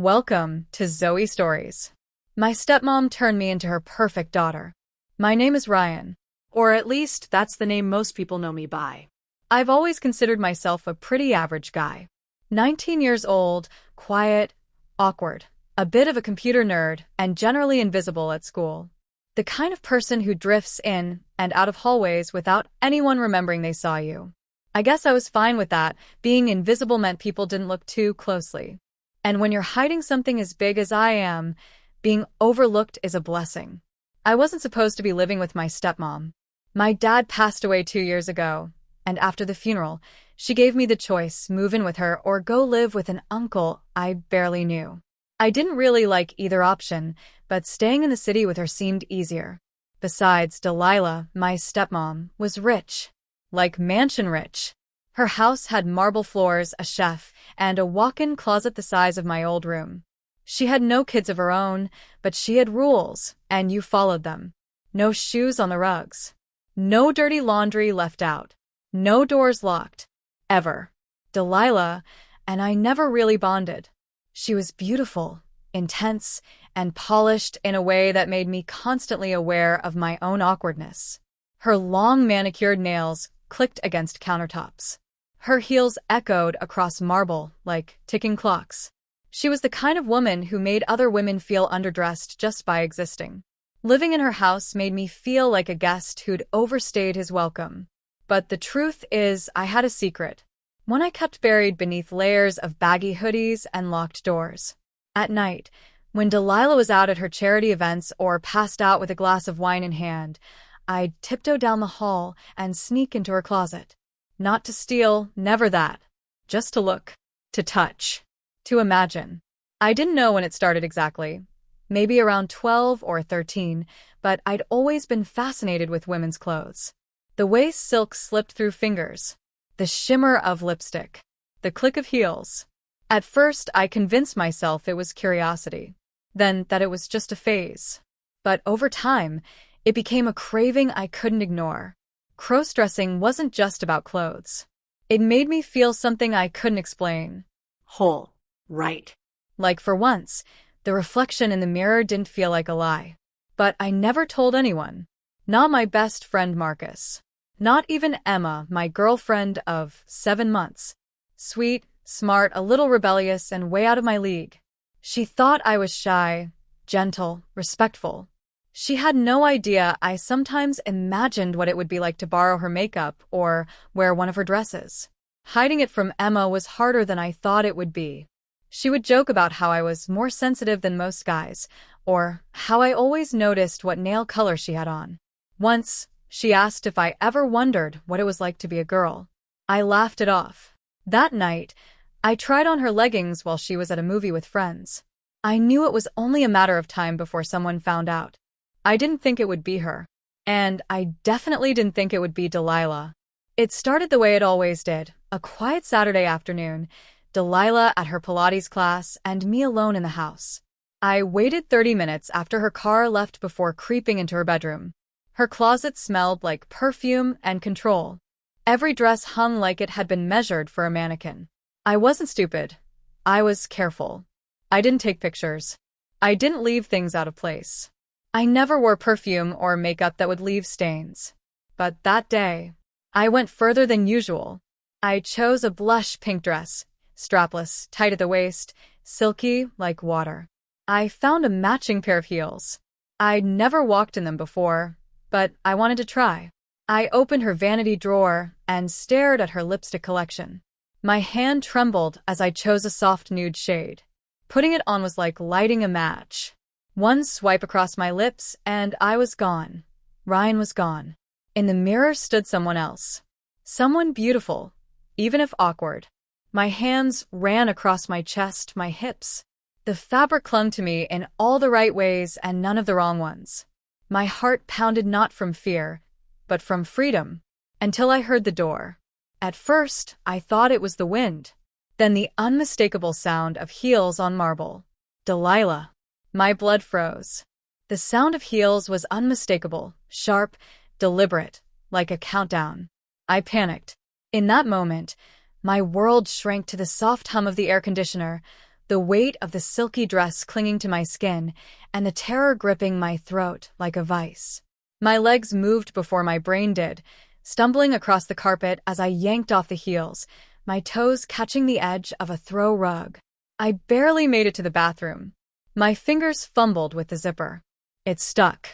Welcome to Zoe Stories. My stepmom turned me into her perfect daughter. My name is Ryan, or at least that's the name most people know me by. I've always considered myself a pretty average guy. 19 years old, quiet, awkward, a bit of a computer nerd, and generally invisible at school. The kind of person who drifts in and out of hallways without anyone remembering they saw you. I guess I was fine with that. Being invisible meant people didn't look too closely. And when you're hiding something as big as I am, being overlooked is a blessing. I wasn't supposed to be living with my stepmom. My dad passed away 2 years ago, and after the funeral, she gave me the choice, move in with her or go live with an uncle I barely knew. I didn't really like either option, but staying in the city with her seemed easier. Besides, Delilah, my stepmom, was rich. Like mansion rich. Her house had marble floors, a chef, and a walk-in closet the size of my old room. She had no kids of her own, but she had rules, and you followed them. No shoes on the rugs. No dirty laundry left out. No doors locked. Ever. Delilah and I never really bonded. She was beautiful, intense, and polished in a way that made me constantly aware of my own awkwardness. Her long manicured nails clicked against countertops. Her heels echoed across marble like ticking clocks. She was the kind of woman who made other women feel underdressed just by existing. Living in her house made me feel like a guest who'd overstayed his welcome. But the truth is, I had a secret. One I kept buried beneath layers of baggy hoodies and locked doors. At night, when Delilah was out at her charity events or passed out with a glass of wine in hand, I'd tiptoe down the hall and sneak into her closet. Not to steal, never that. Just to look, to touch, to imagine. I didn't know when it started exactly. Maybe around 12 or 13, but I'd always been fascinated with women's clothes. The way silk slipped through fingers, the shimmer of lipstick, the click of heels. At first, I convinced myself it was curiosity, then that it was just a phase. But over time, it became a craving I couldn't ignore. Crossdressing wasn't just about clothes. It made me feel something I couldn't explain. Whole. Right. Like for once, the reflection in the mirror didn't feel like a lie. But I never told anyone. Not my best friend Marcus. Not even Emma, my girlfriend of 7 months. Sweet, smart, a little rebellious, and way out of my league. She thought I was shy, gentle, respectful. She had no idea I sometimes imagined what it would be like to borrow her makeup or wear one of her dresses. Hiding it from Emma was harder than I thought it would be. She would joke about how I was more sensitive than most guys, or how I always noticed what nail color she had on. Once, she asked if I ever wondered what it was like to be a girl. I laughed it off. That night, I tried on her leggings while she was at a movie with friends. I knew it was only a matter of time before someone found out. I didn't think it would be her. And I definitely didn't think it would be Delilah. It started the way it always did, a quiet Saturday afternoon, Delilah at her Pilates class and me alone in the house. I waited 30 minutes after her car left before creeping into her bedroom. Her closet smelled like perfume and control. Every dress hung like it had been measured for a mannequin. I wasn't stupid. I was careful. I didn't take pictures. I didn't leave things out of place. I never wore perfume or makeup that would leave stains. But that day, I went further than usual. I chose a blush pink dress, strapless, tight at the waist, silky like water. I found a matching pair of heels. I'd never walked in them before, but I wanted to try. I opened her vanity drawer and stared at her lipstick collection. My hand trembled as I chose a soft nude shade. Putting it on was like lighting a match. One swipe across my lips, and I was gone. Ryan was gone. In the mirror stood someone else. Someone beautiful, even if awkward. My hands ran across my chest, my hips. The fabric clung to me in all the right ways and none of the wrong ones. My heart pounded not from fear, but from freedom, until I heard the door. At first, I thought it was the wind. Then the unmistakable sound of heels on marble. Delilah. My blood froze. The sound of heels was unmistakable, sharp, deliberate, like a countdown. I panicked. In that moment, my world shrank to the soft hum of the air conditioner, the weight of the silky dress clinging to my skin, and the terror gripping my throat like a vice. My legs moved before my brain did, stumbling across the carpet as I yanked off the heels, my toes catching the edge of a throw rug. I barely made it to the bathroom. My fingers fumbled with the zipper. It stuck.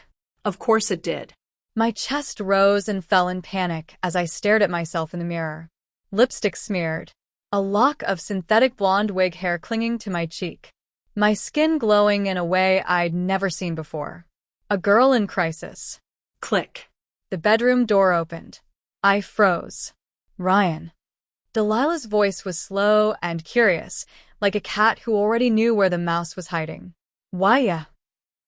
Of course it did. My chest rose and fell in panic as I stared at myself in the mirror. Lipstick smeared. A lock of synthetic blonde wig hair clinging to my cheek. My skin glowing in a way I'd never seen before. A girl in crisis. Click. The bedroom door opened. I froze. Ryan. Delilah's voice was slow and curious, like a cat who already knew where the mouse was hiding. Why ya?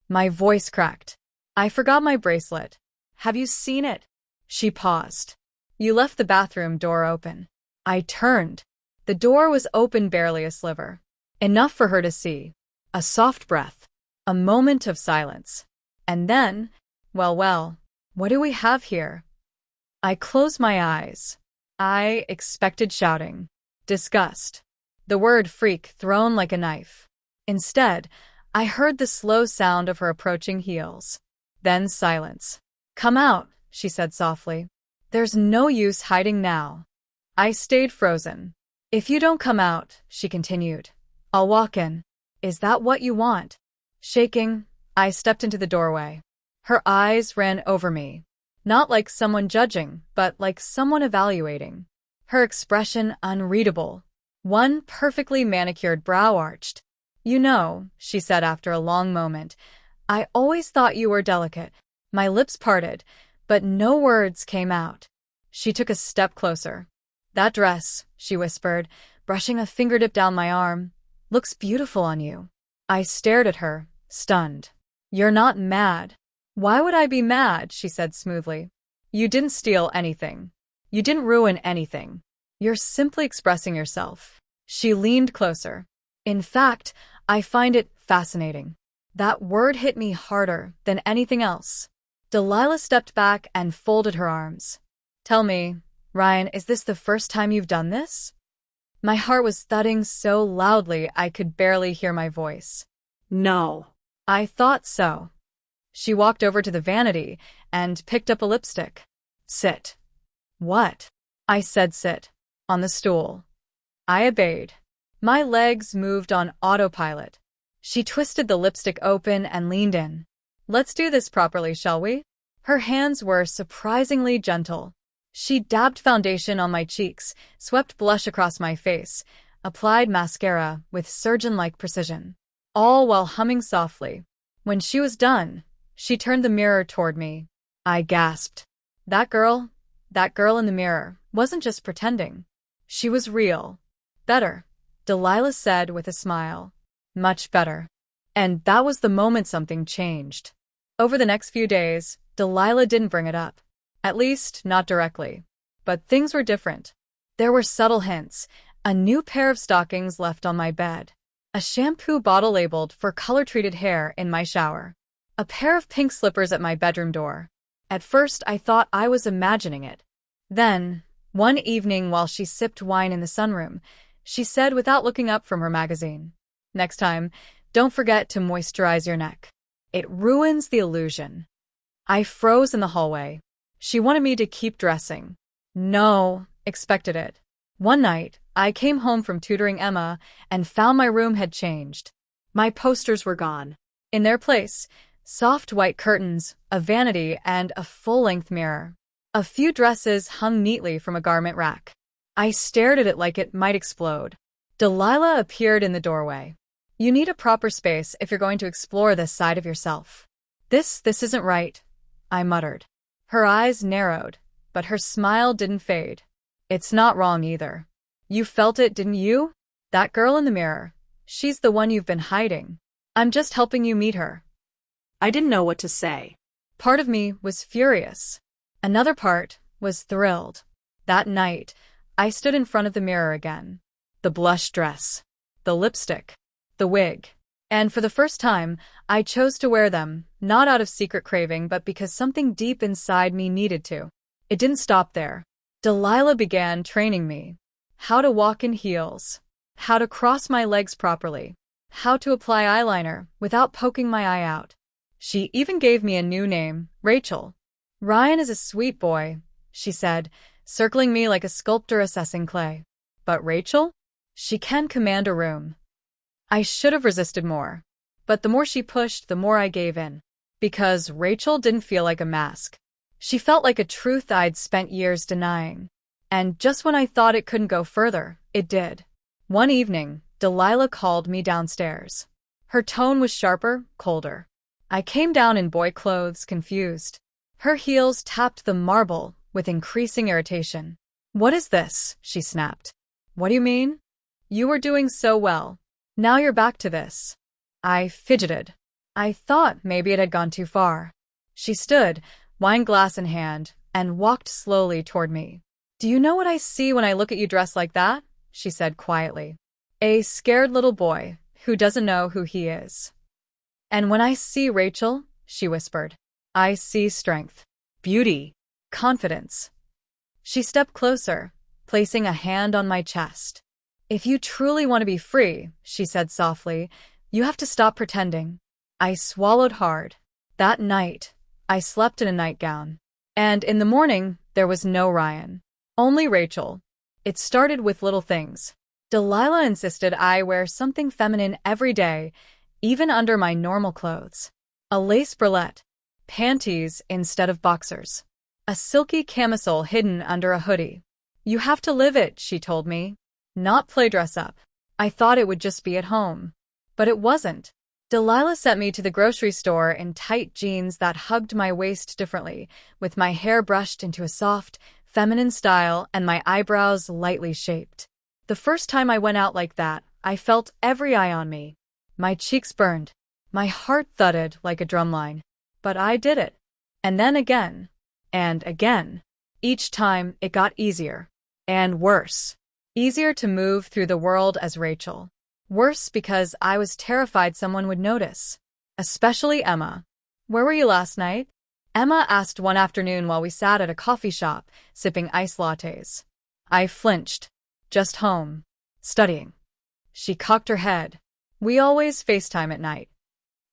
My voice cracked. I forgot my bracelet. Have you seen it? She paused. You left the bathroom door open. I turned. The door was open barely a sliver. Enough for her to see. A soft breath. A moment of silence. And then, well, what do we have here? I closed my eyes. I expected shouting. Disgust. The word freak thrown like a knife. Instead, I heard the slow sound of her approaching heels. Then silence. Come out, she said softly. There's no use hiding now. I stayed frozen. If you don't come out, she continued, I'll walk in. Is that what you want? Shaking, I stepped into the doorway. Her eyes ran over me. Not like someone judging, but like someone evaluating. Her expression unreadable. One perfectly manicured brow arched. You know, she said after a long moment, I always thought you were delicate. My lips parted, but no words came out. She took a step closer. That dress, she whispered, brushing a fingertip down my arm, looks beautiful on you. I stared at her, stunned. You're not mad. Why would I be mad? She said smoothly. You didn't steal anything. You didn't ruin anything. You're simply expressing yourself. She leaned closer. In fact, I find it fascinating. That word hit me harder than anything else. Delilah stepped back and folded her arms. Tell me, Ryan, is this the first time you've done this? My heart was thudding so loudly I could barely hear my voice. No. I thought so. She walked over to the vanity and picked up a lipstick. Sit. What? I said sit. On the stool. I obeyed. My legs moved on autopilot. She twisted the lipstick open and leaned in. Let's do this properly, shall we? Her hands were surprisingly gentle. She dabbed foundation on my cheeks, swept blush across my face, applied mascara with surgeon-like precision, all while humming softly. When she was done, she turned the mirror toward me. I gasped. That girl in the mirror, wasn't just pretending. She was real. Better, Delilah said with a smile. Much better. And that was the moment something changed. Over the next few days, Delilah didn't bring it up. At least, not directly. But things were different. There were subtle hints. A new pair of stockings left on my bed. A shampoo bottle labeled for color-treated hair in my shower. A pair of pink slippers at my bedroom door. At first, I thought I was imagining it. Then, one evening while she sipped wine in the sunroom, she said without looking up from her magazine, Next time, don't forget to moisturize your neck. It ruins the illusion. I froze in the hallway. She wanted me to keep dressing. No, expected it. One night, I came home from tutoring Emma and found my room had changed. My posters were gone. In their place, soft white curtains, a vanity, and a full-length mirror. A few dresses hung neatly from a garment rack. I stared at it like it might explode. Delilah appeared in the doorway. You need a proper space if you're going to explore this side of yourself. This isn't right, I muttered. Her eyes narrowed, but her smile didn't fade. It's not wrong either. You felt it, didn't you? That girl in the mirror. She's the one you've been hiding. I'm just helping you meet her. I didn't know what to say. Part of me was furious. Another part was thrilled. That night, I stood in front of the mirror again. The blush dress, the lipstick, the wig. And for the first time, I chose to wear them, not out of secret craving, but because something deep inside me needed to. It didn't stop there. Delilah began training me. How to walk in heels. How to cross my legs properly. how to apply eyeliner without poking my eye out. She even gave me a new name, Rachel. Ryan is a sweet boy, she said, circling me like a sculptor assessing clay. But Rachel? She can command a room. I should have resisted more. But the more she pushed, the more I gave in. Because Rachel didn't feel like a mask. She felt like a truth I'd spent years denying. And just when I thought it couldn't go further, it did. One evening, Delilah called me downstairs. Her tone was sharper, colder. I came down in boy clothes, confused. Her heels tapped the marble with increasing irritation. "What is this?" she snapped. "What do you mean? You were doing so well. Now you're back to this." I fidgeted. I thought maybe it had gone too far. She stood, wine glass in hand, and walked slowly toward me. "Do you know what I see when I look at you dressed like that?" she said quietly. "A scared little boy who doesn't know who he is." "And when I see Rachel," she whispered, "I see strength, beauty, confidence." She stepped closer, placing a hand on my chest. "If you truly want to be free," she said softly, "you have to stop pretending." I swallowed hard. That night, I slept in a nightgown. And in the morning, there was no Ryan. Only Rachel. It started with little things. Delilah insisted I wear something feminine every day, even under my normal clothes. A lace bralette, panties instead of boxers, a silky camisole hidden under a hoodie. "You have to live it," she told me, "not play dress up." I thought it would just be at home. But it wasn't. Delilah sent me to the grocery store in tight jeans that hugged my waist differently, with my hair brushed into a soft, feminine style and my eyebrows lightly shaped. The first time I went out like that, I felt every eye on me. My cheeks burned. My heart thudded like a drumline. But I did it. And then again. And again. Each time, it got easier. And worse. Easier to move through the world as Rachel. Worse because I was terrified someone would notice. Especially Emma. "Where were you last night?" Emma asked one afternoon while we sat at a coffee shop, sipping iced lattes. I flinched. "Just home. Studying." She cocked her head. "We always FaceTime at night."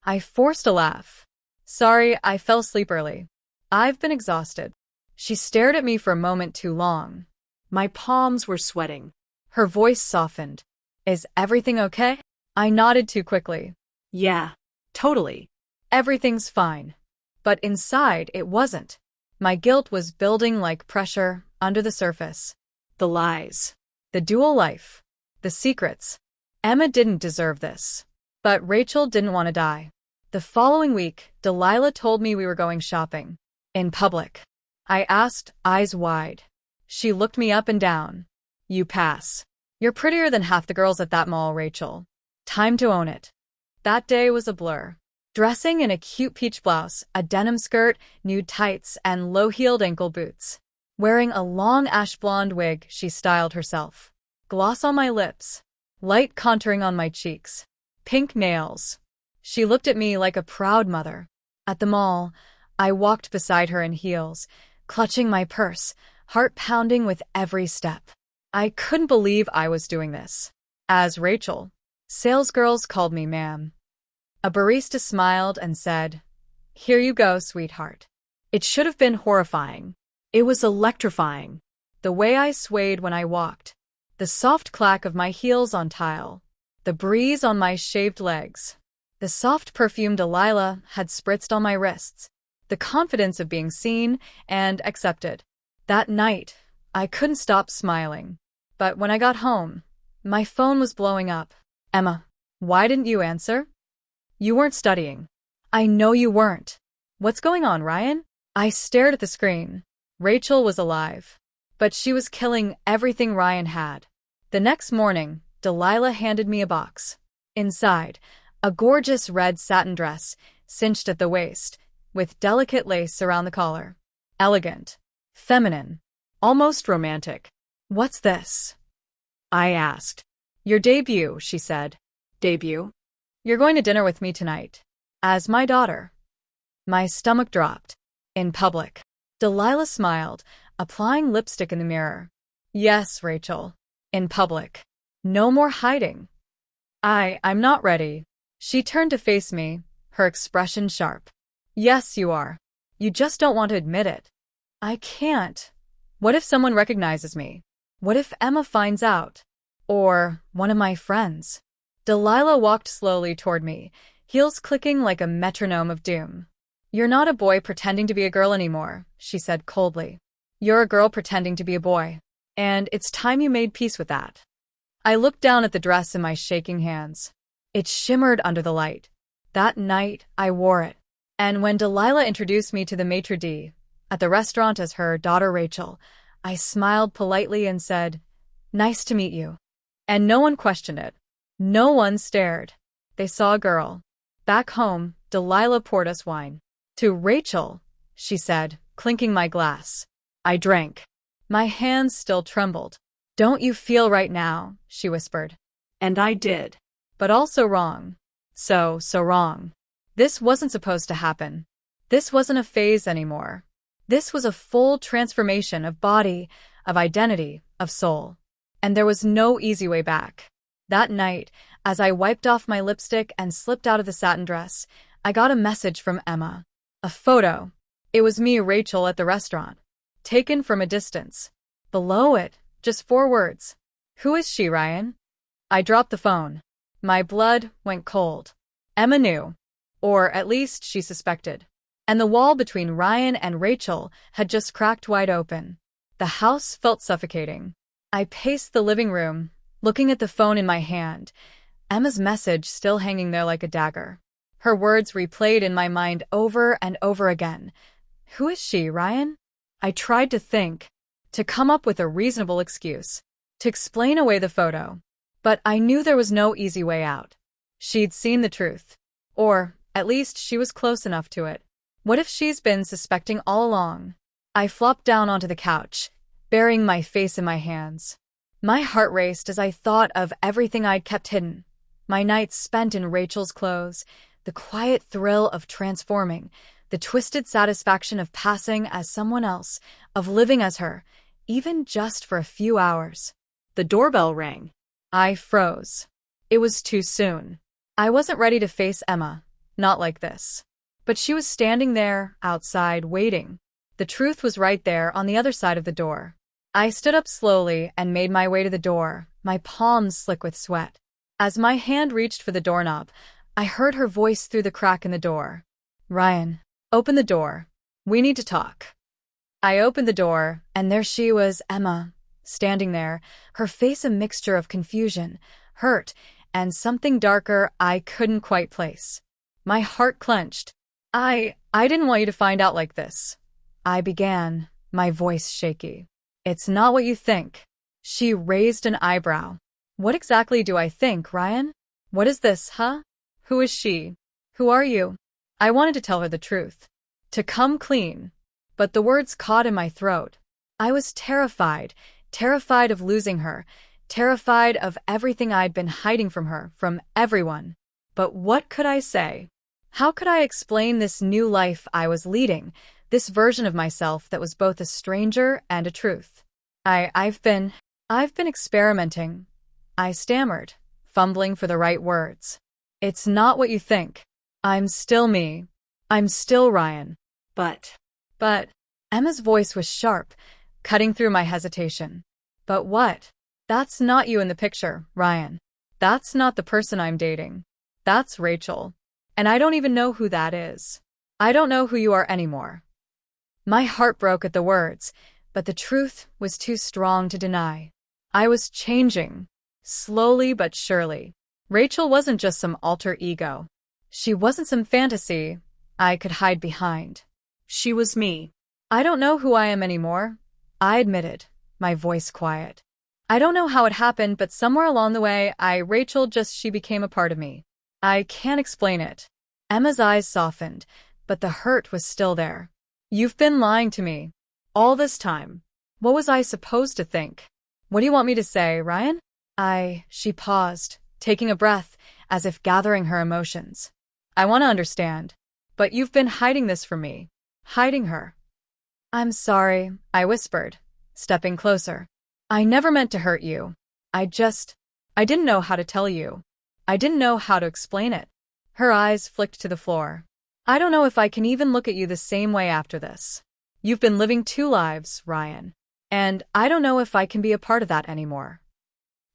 I forced a laugh. "Sorry, I fell asleep early. I've been exhausted." She stared at me for a moment too long. My palms were sweating. Her voice softened. "Is everything okay?" I nodded too quickly. "Yeah, totally." "Everything's fine." But inside, it wasn't. My guilt was building like pressure under the surface. The lies. The dual life. The secrets. Emma didn't deserve this. But Rachel didn't want to die. The following week, Delilah told me we were going shopping. In public. I asked, eyes wide. She looked me up and down. "You pass. You're prettier than half the girls at that mall, Rachel. Time to own it." That day was a blur. Dressing in a cute peach blouse, a denim skirt, nude tights, and low-heeled ankle boots. Wearing a long ash blonde wig she styled herself. Gloss on my lips. Light contouring on my cheeks. Pink nails. She looked at me like a proud mother. At the mall, I walked beside her in heels, clutching my purse, heart pounding with every step. I couldn't believe I was doing this. As Rachel. Salesgirls called me ma'am. A barista smiled and said, "Here you go, sweetheart." It should have been horrifying. It was electrifying. The way I swayed when I walked. The soft clack of my heels on tile. The breeze on my shaved legs. The soft perfume Delilah had spritzed on my wrists. The confidence of being seen and accepted. That night, I couldn't stop smiling. But when I got home, my phone was blowing up. "Emma, why didn't you answer?" "You weren't studying." "I know you weren't." "What's going on, Ryan?" I stared at the screen. Rachel was alive. But she was killing everything Ryan had. The next morning, Delilah handed me a box. Inside, a gorgeous red satin dress, cinched at the waist, with delicate lace around the collar. Elegant. Feminine. Almost romantic. "What's this?" I asked. "Your debut," she said. "Debut?" "You're going to dinner with me tonight. As my daughter." My stomach dropped. In public. Delilah smiled, applying lipstick in the mirror. "Yes, Rachel. In public. No more hiding." I'm not ready. She turned to face me, her expression sharp. Yes, you are. You just don't want to admit it. I can't. What if someone recognizes me? What if Emma finds out? Or one of my friends? Delilah walked slowly toward me, heels clicking like a metronome of doom. You're not a boy pretending to be a girl anymore, she said coldly. You're a girl pretending to be a boy. And it's time you made peace with that. I looked down at the dress in my shaking hands. It shimmered under the light. That night, I wore it. And when Delilah introduced me to the maitre d' at the restaurant as her daughter Rachel, I smiled politely and said, "Nice to meet you." And no one questioned it. No one stared. They saw a girl. Back home, Delilah poured us wine. To Rachel, she said, clinking my glass. I drank. My hands still trembled. Don't you feel right now, she whispered. And I did. But also wrong. So wrong. This wasn't supposed to happen. This wasn't a phase anymore. This was a full transformation of body, of identity, of soul. And there was no easy way back. That night, as I wiped off my lipstick and slipped out of the satin dress, I got a message from Emma. A photo. It was me, Rachel, at the restaurant. Taken from a distance. Below it, just 4 words. Who is she, Ryan? I dropped the phone. My blood went cold. Emma knew. Or at least she suspected. And the wall between Ryan and Rachel had just cracked wide open. The house felt suffocating. I paced the living room, looking at the phone in my hand, Emma's message still hanging there like a dagger. Her words replayed in my mind over and over again. Who is she, Ryan? I tried to think, to come up with a reasonable excuse, to explain away the photo. But I knew there was no easy way out. She'd seen the truth. Or, at least, she was close enough to it. What if she's been suspecting all along? I flopped down onto the couch, burying my face in my hands. My heart raced as I thought of everything I'd kept hidden. My nights spent in Rachel's clothes, the quiet thrill of transforming, the twisted satisfaction of passing as someone else, of living as her, even just for a few hours. The doorbell rang. I froze. It was too soon. I wasn't ready to face Emma, not like this. But she was standing there, outside, waiting. The truth was right there on the other side of the door. I stood up slowly and made my way to the door, my palms slick with sweat. As my hand reached for the doorknob, I heard her voice through the crack in the door. Ryan, open the door. We need to talk. I opened the door, and there she was, Emma, standing there, her face a mixture of confusion, hurt, and something darker I couldn't quite place. My heart clenched. I didn't want you to find out like this. I began, my voice shaky. It's not what you think. She raised an eyebrow. What exactly do I think, Ryan? What is this, huh? Who is she? Who are you? I wanted to tell her the truth. To come clean. But the words caught in my throat. I was terrified of losing her, terrified of everything I'd been hiding from her, from everyone. But what could I say? How could I explain this new life I was leading, this version of myself that was both a stranger and a truth? I've been experimenting. I stammered, fumbling for the right words. It's not what you think. I'm still me. I'm still Ryan. But, Emma's voice was sharp, cutting through my hesitation. But what? That's not you in the picture, Ryan. That's not the person I'm dating. That's Rachel. And I don't even know who that is. I don't know who you are anymore. My heart broke at the words, but the truth was too strong to deny. I was changing, slowly but surely. Rachel wasn't just some alter ego. She wasn't some fantasy I could hide behind. She was me. I don't know who I am anymore, I admitted, my voice quiet. I don't know how it happened, but somewhere along the way, she became a part of me. I can't explain it. Emma's eyes softened, but the hurt was still there. You've been lying to me. All this time. What was I supposed to think? What do you want me to say, Ryan? She paused, taking a breath, as if gathering her emotions. I want to understand. But you've been hiding this from me. Hiding her. I'm sorry, I whispered, stepping closer. I never meant to hurt you. I didn't know how to tell you. I didn't know how to explain it. Her eyes flicked to the floor. I don't know if I can even look at you the same way after this. You've been living two lives, Ryan. And I don't know if I can be a part of that anymore.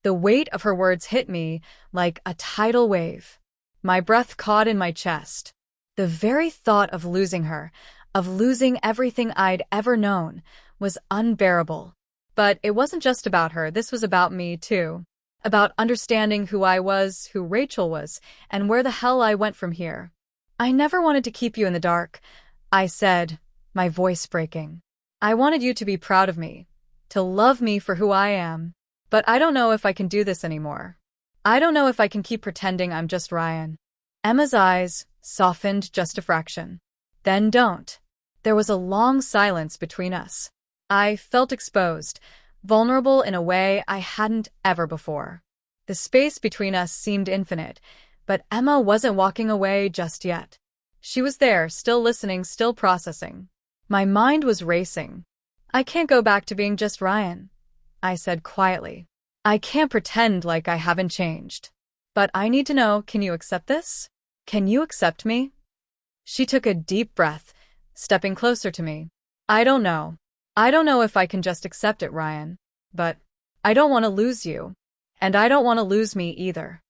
The weight of her words hit me like a tidal wave. My breath caught in my chest. The very thought of losing her, of losing everything I'd ever known, was unbearable. But it wasn't just about her, this was about me too. About understanding who I was, who Rachel was, and where the hell I went from here. I never wanted to keep you in the dark, I said, my voice breaking. I wanted you to be proud of me, to love me for who I am. But I don't know if I can do this anymore. I don't know if I can keep pretending I'm just Ryan. Emma's eyes softened just a fraction. Then don't. There was a long silence between us. I felt exposed, vulnerable in a way I hadn't ever before. The space between us seemed infinite, but Emma wasn't walking away just yet. She was there, still listening, still processing. My mind was racing. I can't go back to being just Ryan, I said quietly. I can't pretend like I haven't changed. But I need to know, can you accept this? Can you accept me? She took a deep breath, stepping closer to me. I don't know. I don't know if I can just accept it, Ryan. But I don't want to lose you. And I don't want to lose me either.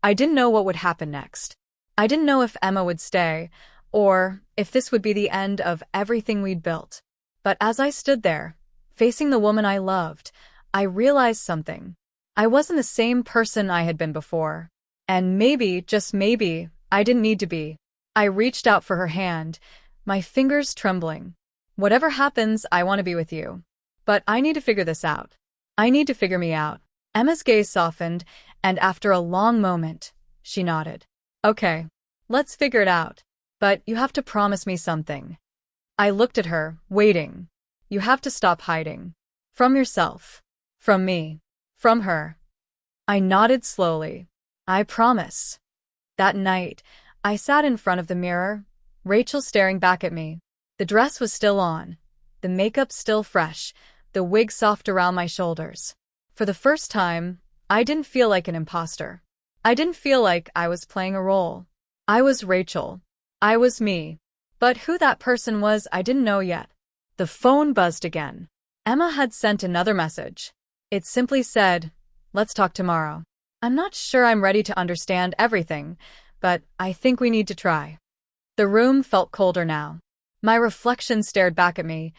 I didn't know what would happen next. I didn't know if Emma would stay, or if this would be the end of everything we'd built. But as I stood there, facing the woman I loved, I realized something. I wasn't the same person I had been before. And maybe, just maybe, I didn't need to be. I reached out for her hand, my fingers trembling. Whatever happens, I want to be with you. But I need to figure this out. I need to figure me out. Emma's gaze softened, and after a long moment, she nodded. Okay, let's figure it out. But you have to promise me something. I looked at her, waiting. You have to stop hiding. From yourself. From me. From her. I nodded slowly. I promise. That night, I sat in front of the mirror, Rachel staring back at me. The dress was still on, the makeup still fresh, the wig soft around my shoulders. For the first time, I didn't feel like an imposter. I didn't feel like I was playing a role. I was Rachel. I was me. But who that person was, I didn't know yet. The phone buzzed again. Emma had sent another message. It simply said, "Let's talk tomorrow." I'm not sure I'm ready to understand everything, but I think we need to try. The room felt colder now. My reflection stared back at me,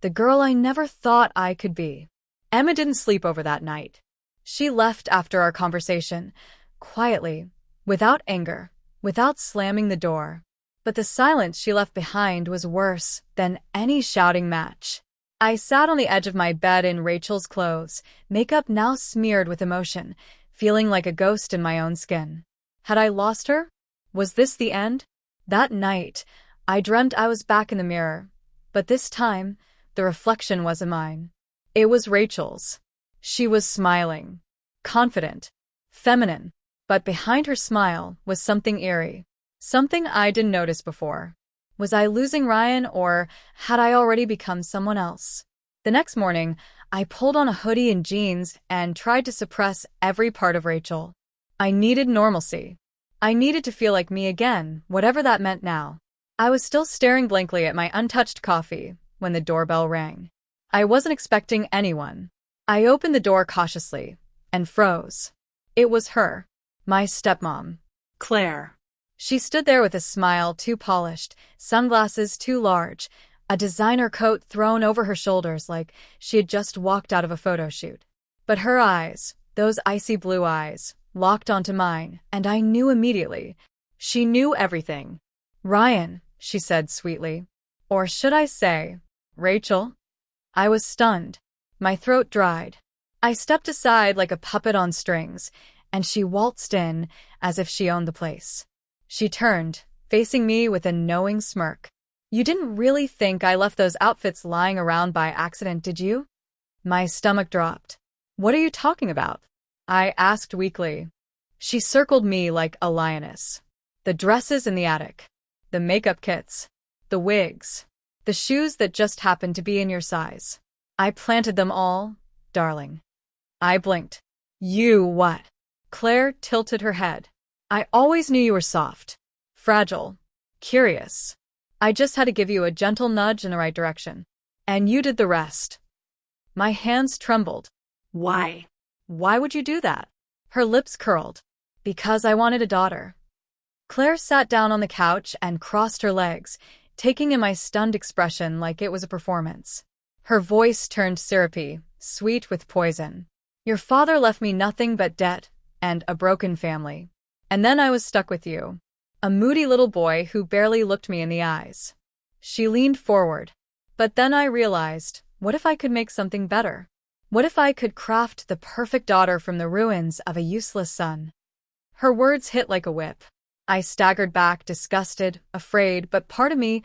the girl I never thought I could be. Emma didn't sleep over that night. She left after our conversation, quietly, without anger, without slamming the door. But the silence she left behind was worse than any shouting match. I sat on the edge of my bed in Rachel's clothes, makeup now smeared with emotion, feeling like a ghost in my own skin. Had I lost her? Was this the end? That night, I dreamt I was back in the mirror, but this time, the reflection wasn't mine. It was Rachel's. She was smiling, confident, feminine, but behind her smile was something eerie, something I didn't notice before. Was I losing Ryan, or had I already become someone else? The next morning, I pulled on a hoodie and jeans and tried to suppress every part of Rachel. I needed normalcy. I needed to feel like me again, whatever that meant now. I was still staring blankly at my untouched coffee when the doorbell rang. I wasn't expecting anyone. I opened the door cautiously and froze. It was her, my stepmom, Claire. She stood there with a smile too polished, sunglasses too large, a designer coat thrown over her shoulders like she had just walked out of a photo shoot. But her eyes, those icy blue eyes, locked onto mine, and I knew immediately. She knew everything. "Ryan," she said sweetly. Or should I say, "Rachel?" I was stunned. My throat dried. I stepped aside like a puppet on strings, and she waltzed in as if she owned the place. She turned, facing me with a knowing smirk. "You didn't really think I left those outfits lying around by accident, did you?" My stomach dropped. "What are you talking about?" I asked weakly. She circled me like a lioness. The dresses in the attic, the makeup kits, the wigs, the shoes that just happened to be in your size. I planted them all, darling. I blinked. "You what?" Claire tilted her head. I always knew you were soft, fragile, curious. I just had to give you a gentle nudge in the right direction. And you did the rest. My hands trembled. Why? Why would you do that? Her lips curled. Because I wanted a daughter. Claire sat down on the couch and crossed her legs, taking in my stunned expression like it was a performance. Her voice turned syrupy, sweet with poison. Your father left me nothing but debt and a broken family. And then I was stuck with you. A moody little boy who barely looked me in the eyes. She leaned forward. But then I realized, what if I could make something better? What if I could craft the perfect daughter from the ruins of a useless son? Her words hit like a whip. I staggered back, disgusted, afraid, but part of me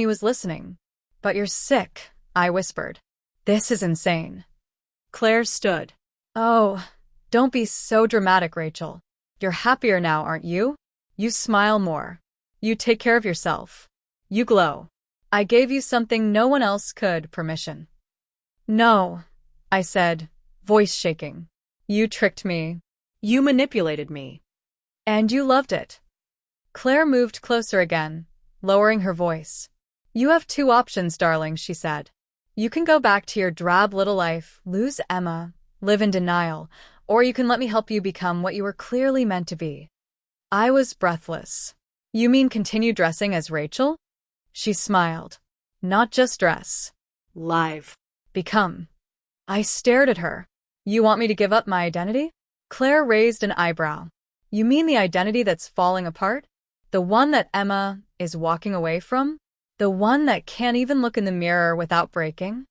was listening. But you're sick, I whispered. This is insane. Claire stood. Oh, don't be so dramatic, Rachel. You're happier now, aren't you? You smile more. You take care of yourself. You glow. I gave you something no one else could, permission. No, I said, voice shaking. You tricked me. You manipulated me. And you loved it. Claire moved closer again, lowering her voice. You have two options, darling, she said. You can go back to your drab little life, lose Emma, live in denial, or you can let me help you become what you were clearly meant to be. I was breathless. You mean continue dressing as Rachel? She smiled. Not just dress. Live. Become. I stared at her. You want me to give up my identity? Claire raised an eyebrow. You mean the identity that's falling apart? The one that Emma is walking away from? The one that can't even look in the mirror without breaking?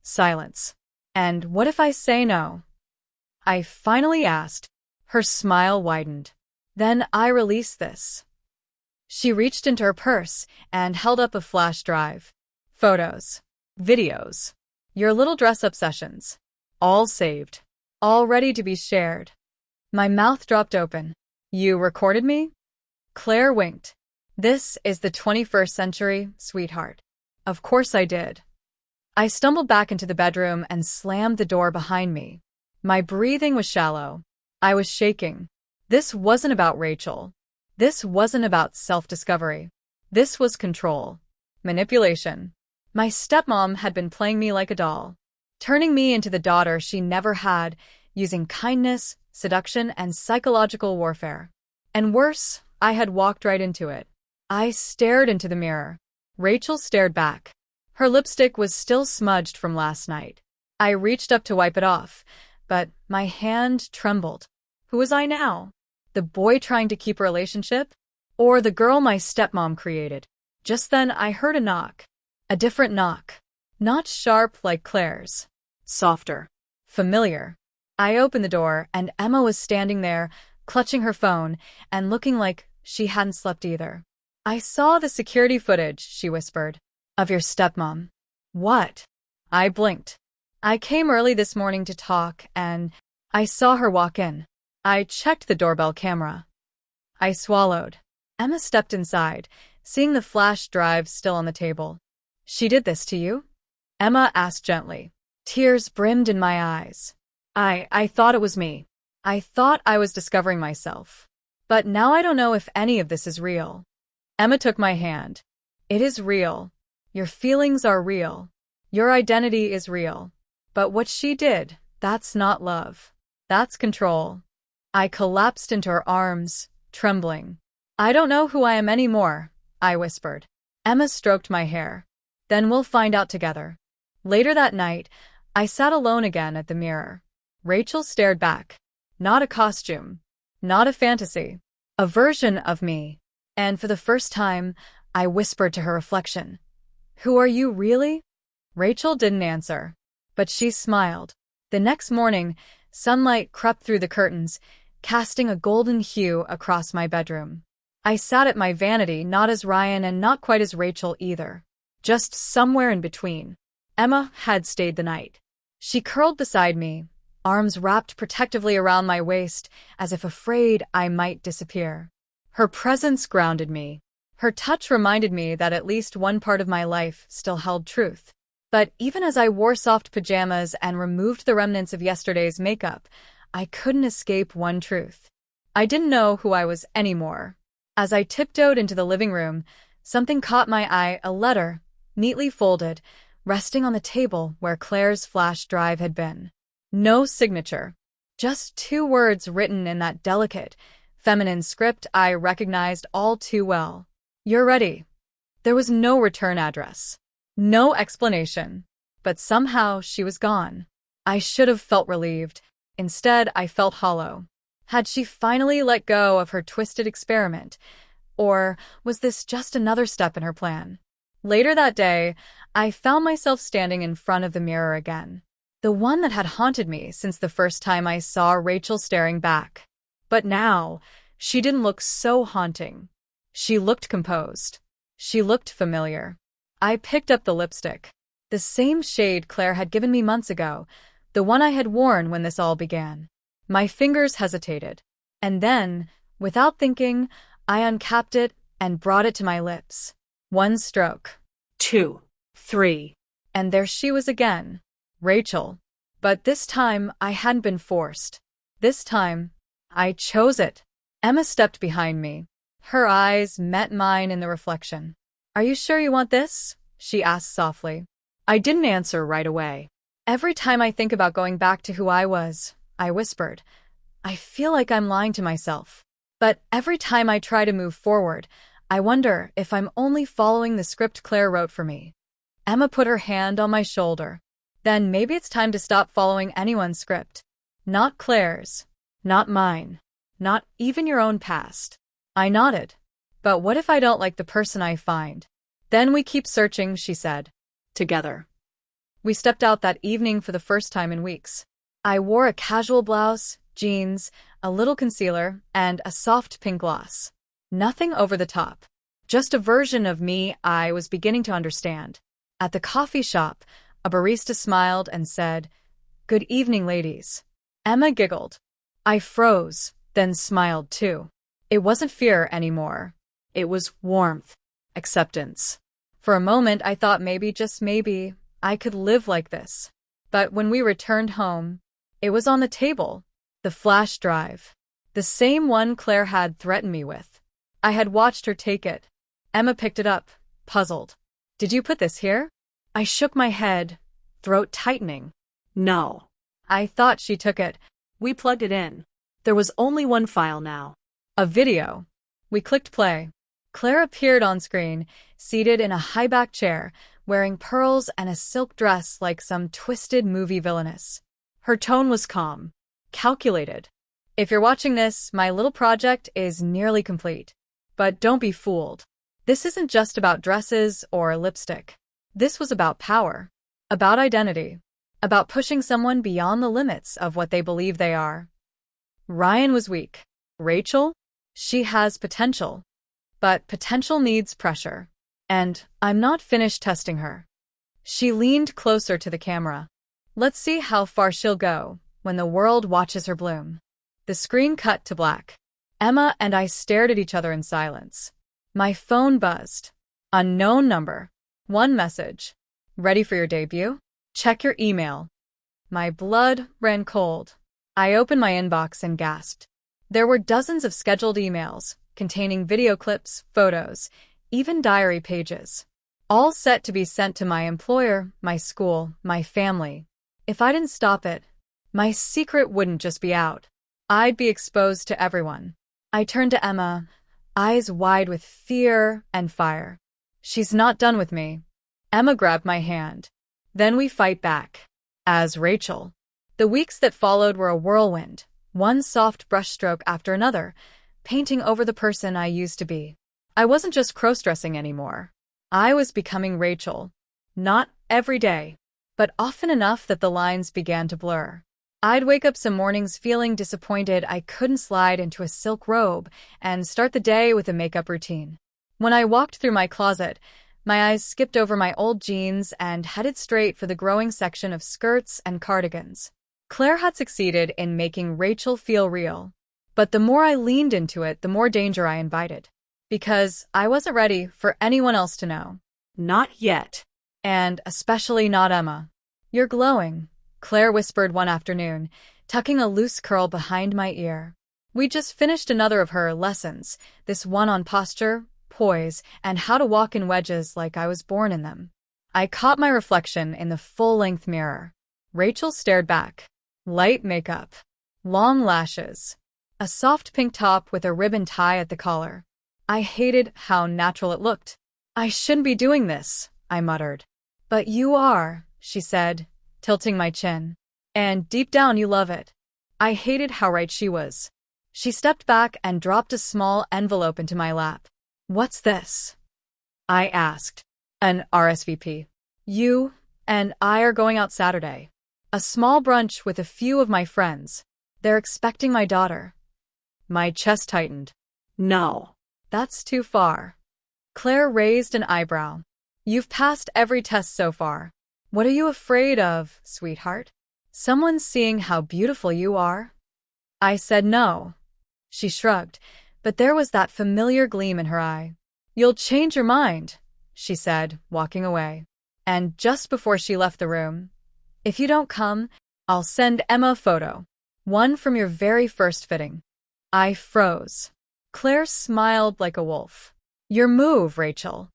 Silence. And what if I say no? I finally asked. Her smile widened. Then I release this. She reached into her purse and held up a flash drive. Photos. Videos. Your little dress-up sessions. All saved. All ready to be shared. My mouth dropped open. You recorded me? Claire winked. This is the 21st century, sweetheart. Of course I did. I stumbled back into the bedroom and slammed the door behind me. My breathing was shallow. I was shaking. This wasn't about Rachel. This wasn't about self-discovery. This was control. Manipulation. My stepmom had been playing me like a doll, turning me into the daughter she never had, using kindness, seduction, and psychological warfare. And worse, I had walked right into it. I stared into the mirror. Rachel stared back. Her lipstick was still smudged from last night. I reached up to wipe it off, but my hand trembled. Who was I now? The boy trying to keep a relationship? Or the girl my stepmom created? Just then I heard a knock. A different knock. Not sharp like Claire's. Softer. Familiar. I opened the door and Emma was standing there, clutching her phone and looking like she hadn't slept either. I saw the security footage, she whispered. Of your stepmom. What? I blinked. I came early this morning to talk and I saw her walk in. I checked the doorbell camera. I swallowed. Emma stepped inside, seeing the flash drive still on the table. She did this to you? Emma asked gently. Tears brimmed in my eyes. I thought it was me. I thought I was discovering myself. But now I don't know if any of this is real. Emma took my hand. It is real. Your feelings are real. Your identity is real. But what she did, that's not love. That's control. I collapsed into her arms, trembling. I don't know who I am anymore, I whispered. Emma stroked my hair. Then we'll find out together. Later that night, I sat alone again at the mirror. Rachel stared back. Not a costume. Not a fantasy. A version of me. And for the first time, I whispered to her reflection. Who are you really? Rachel didn't answer. But she smiled. The next morning, sunlight crept through the curtains, casting a golden hue across my bedroom. I sat at my vanity, not as Ryan and not quite as Rachel either. Just somewhere in between. Emma had stayed the night. She curled beside me, arms wrapped protectively around my waist, as if afraid I might disappear. Her presence grounded me. Her touch reminded me that at least one part of my life still held truth. But even as I wore soft pajamas and removed the remnants of yesterday's makeup, I couldn't escape one truth. I didn't know who I was anymore. As I tiptoed into the living room, something caught my eye, a letter, neatly folded, resting on the table where Claire's flash drive had been. No signature. Just 2 words written in that delicate, feminine script I recognized all too well. "You're ready." There was no return address. No explanation. But somehow she was gone. I should have felt relieved. Instead, I felt hollow. Had she finally let go of her twisted experiment? Or was this just another step in her plan? Later that day, I found myself standing in front of the mirror again. The one that had haunted me since the first time I saw Rachel staring back. But now, she didn't look so haunting. She looked composed. She looked familiar. I picked up the lipstick. The same shade Claire had given me months ago, the one I had worn when this all began. My fingers hesitated. And then, without thinking, I uncapped it and brought it to my lips. 1 stroke. 2, 3. And there she was again. Rachel. But this time, I hadn't been forced. This time, I chose it. Emma stepped behind me. Her eyes met mine in the reflection. "Are you sure you want this?" she asked softly. I didn't answer right away. "Every time I think about going back to who I was," I whispered, "I feel like I'm lying to myself. But every time I try to move forward, I wonder if I'm only following the script Claire wrote for me." Emma put her hand on my shoulder. "Then maybe it's time to stop following anyone's script. Not Claire's. Not mine. Not even your own past." I nodded. "But what if I don't like the person I find?" "Then we keep searching," she said. Together. We stepped out that evening for the first time in weeks. I wore a casual blouse, jeans, a little concealer, and a soft pink gloss. Nothing over the top. Just a version of me I was beginning to understand. At the coffee shop, a barista smiled and said, "Good evening, ladies." Emma giggled. I froze, then smiled too. It wasn't fear anymore. It was warmth, acceptance. For a moment, I thought maybe, just maybe, I could live like this. But when we returned home, it was on the table. The flash drive. The same one Claire had threatened me with. I had watched her take it. Emma picked it up, puzzled. "Did you put this here?" I shook my head, throat tightening. No. I thought she took it. We plugged it in. There was only one file now. A video. We clicked play. Claire appeared on screen, seated in a high-back chair, wearing pearls and a silk dress like some twisted movie villainess. Her tone was calm, calculated. "If you're watching this, my little project is nearly complete. But don't be fooled. This isn't just about dresses or lipstick. This was about power, about identity, about pushing someone beyond the limits of what they believe they are." Ryan was weak. Rachel? She has potential. But potential needs pressure. And I'm not finished testing her. She leaned closer to the camera. "Let's see how far she'll go when the world watches her bloom." The screen cut to black. Emma and I stared at each other in silence. My phone buzzed. Unknown number. One message. "Ready for your debut? Check your email." My blood ran cold. I opened my inbox and gasped. There were dozens of scheduled emails, containing video clips, photos, even diary pages. All set to be sent to my employer, my school, my family. If I didn't stop it, my secret wouldn't just be out. I'd be exposed to everyone. I turned to Emma, eyes wide with fear and fire. "She's not done with me." Emma grabbed my hand. Then we fight back. As Rachel. The weeks that followed were a whirlwind, one soft brushstroke after another, painting over the person I used to be. I wasn't just crossdressing anymore. I was becoming Rachel. Not every day, but often enough that the lines began to blur. I'd wake up some mornings feeling disappointed I couldn't slide into a silk robe and start the day with a makeup routine. When I walked through my closet, my eyes skipped over my old jeans and headed straight for the growing section of skirts and cardigans. Claire had succeeded in making Rachel feel real. But the more I leaned into it, the more danger I invited. Because I wasn't ready for anyone else to know. Not yet. And especially not Emma. "You're glowing," Claire whispered one afternoon, tucking a loose curl behind my ear. We just finished another of her lessons, this one on posture, poise, and how to walk in wedges like I was born in them. I caught my reflection in the full-length mirror. Rachel stared back. Light makeup, long lashes, a soft pink top with a ribbon tie at the collar. I hated how natural it looked. I shouldn't be doing this, I muttered. But you are, she said, tilting my chin. And deep down you love it. I hated how right she was. She stepped back and dropped a small envelope into my lap. What's this? I asked. An RSVP. You and I are going out Saturday. A small brunch with a few of my friends. They're expecting my daughter. My chest tightened. No. That's too far. Claire raised an eyebrow. You've passed every test so far. What are you afraid of, sweetheart? Someone seeing how beautiful you are? I said no. She shrugged, but there was that familiar gleam in her eye. You'll change your mind, she said, walking away. And just before she left the room, if you don't come, I'll send Emma a photo. One from your very first fitting. I froze. Claire smiled like a wolf. Your move, Rachel.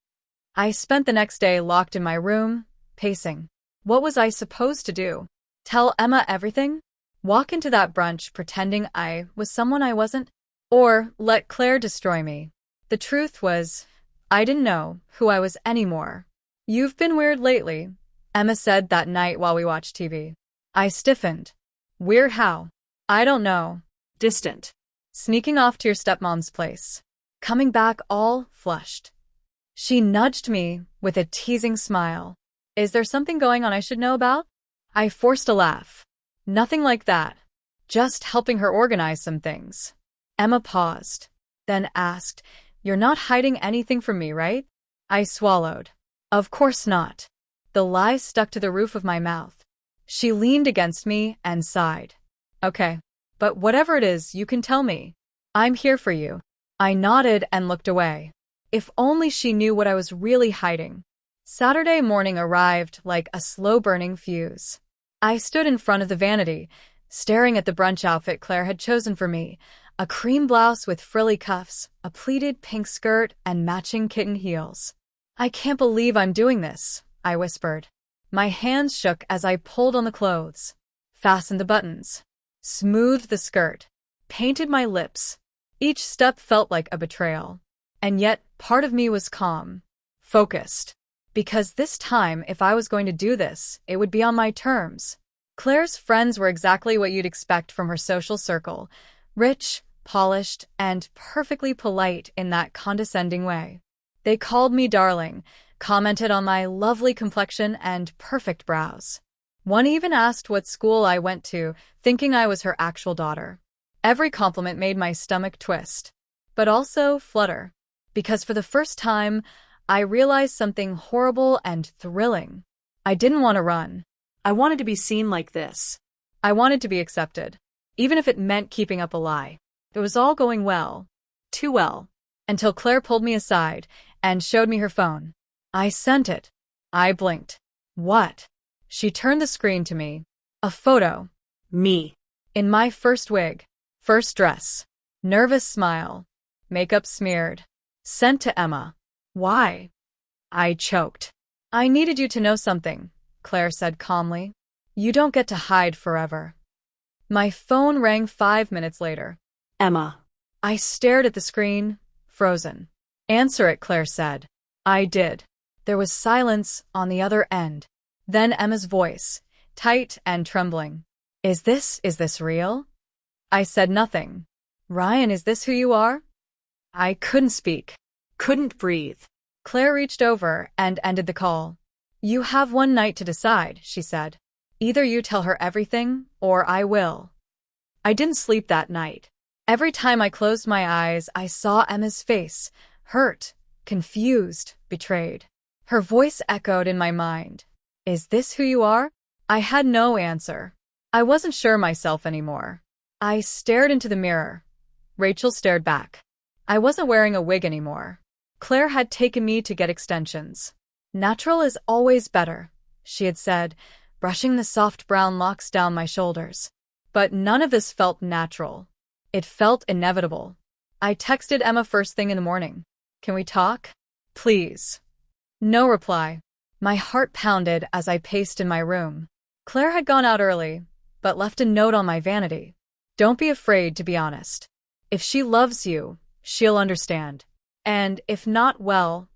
I spent the next day locked in my room, pacing. What was I supposed to do? Tell Emma everything? Walk into that brunch pretending I was someone I wasn't? Or let Claire destroy me? The truth was, I didn't know who I was anymore. You've been weird lately, Emma said that night while we watched TV. I stiffened. Weird how? I don't know. Distant. Sneaking off to your stepmom's place. Coming back all flushed. She nudged me with a teasing smile. Is there something going on I should know about? I forced a laugh. Nothing like that. Just helping her organize some things. Emma paused, then asked, You're not hiding anything from me, right? I swallowed. Of course not. The lie stuck to the roof of my mouth. She leaned against me and sighed. Okay, but whatever it is, you can tell me. I'm here for you. I nodded and looked away. If only she knew what I was really hiding. Saturday morning arrived like a slow-burning fuse. I stood in front of the vanity, staring at the brunch outfit Claire had chosen for me, a cream blouse with frilly cuffs, a pleated pink skirt, and matching kitten heels. I can't believe I'm doing this, I whispered. My hands shook as I pulled on the clothes, fastened the buttons, smoothed the skirt, painted my lips. Each step felt like a betrayal. And yet, part of me was calm, focused. Because this time, if I was going to do this, it would be on my terms. Claire's friends were exactly what you'd expect from her social circle. Rich, polished, and perfectly polite in that condescending way. They called me darling, commented on my lovely complexion and perfect brows. One even asked what school I went to, thinking I was her actual daughter. Every compliment made my stomach twist, but also flutter, because for the first time, I realized something horrible and thrilling. I didn't want to run. I wanted to be seen like this. I wanted to be accepted, even if it meant keeping up a lie. It was all going well. Too well. Until Claire pulled me aside and showed me her phone. I sent it. I blinked. What? She turned the screen to me. A photo. Me. In my first wig. First dress. Nervous smile. Makeup smeared. Sent to Emma. Why? I choked. I needed you to know something, Claire said calmly. You don't get to hide forever. My phone rang 5 minutes later. Emma. I stared at the screen, frozen. Answer it, Claire said. I did. There was silence on the other end. Then Emma's voice, tight and trembling. Is this real? I said nothing. Ryan, is this who you are? I couldn't speak. Couldn't breathe. Claire reached over and ended the call. You have one night to decide, she said. Either you tell her everything, or I will. I didn't sleep that night. Every time I closed my eyes, I saw Emma's face, hurt, confused, betrayed. Her voice echoed in my mind. Is this who you are? I had no answer. I wasn't sure myself anymore. I stared into the mirror. Rachel stared back. I wasn't wearing a wig anymore. Claire had taken me to get extensions. Natural is always better, she had said, brushing the soft brown locks down my shoulders. But none of this felt natural. It felt inevitable. I texted Emma first thing in the morning. Can we talk? Please. No reply. My heart pounded as I paced in my room. Claire had gone out early, but left a note on my vanity. Don't be afraid to be honest. If she loves you, she'll understand. And if not, well,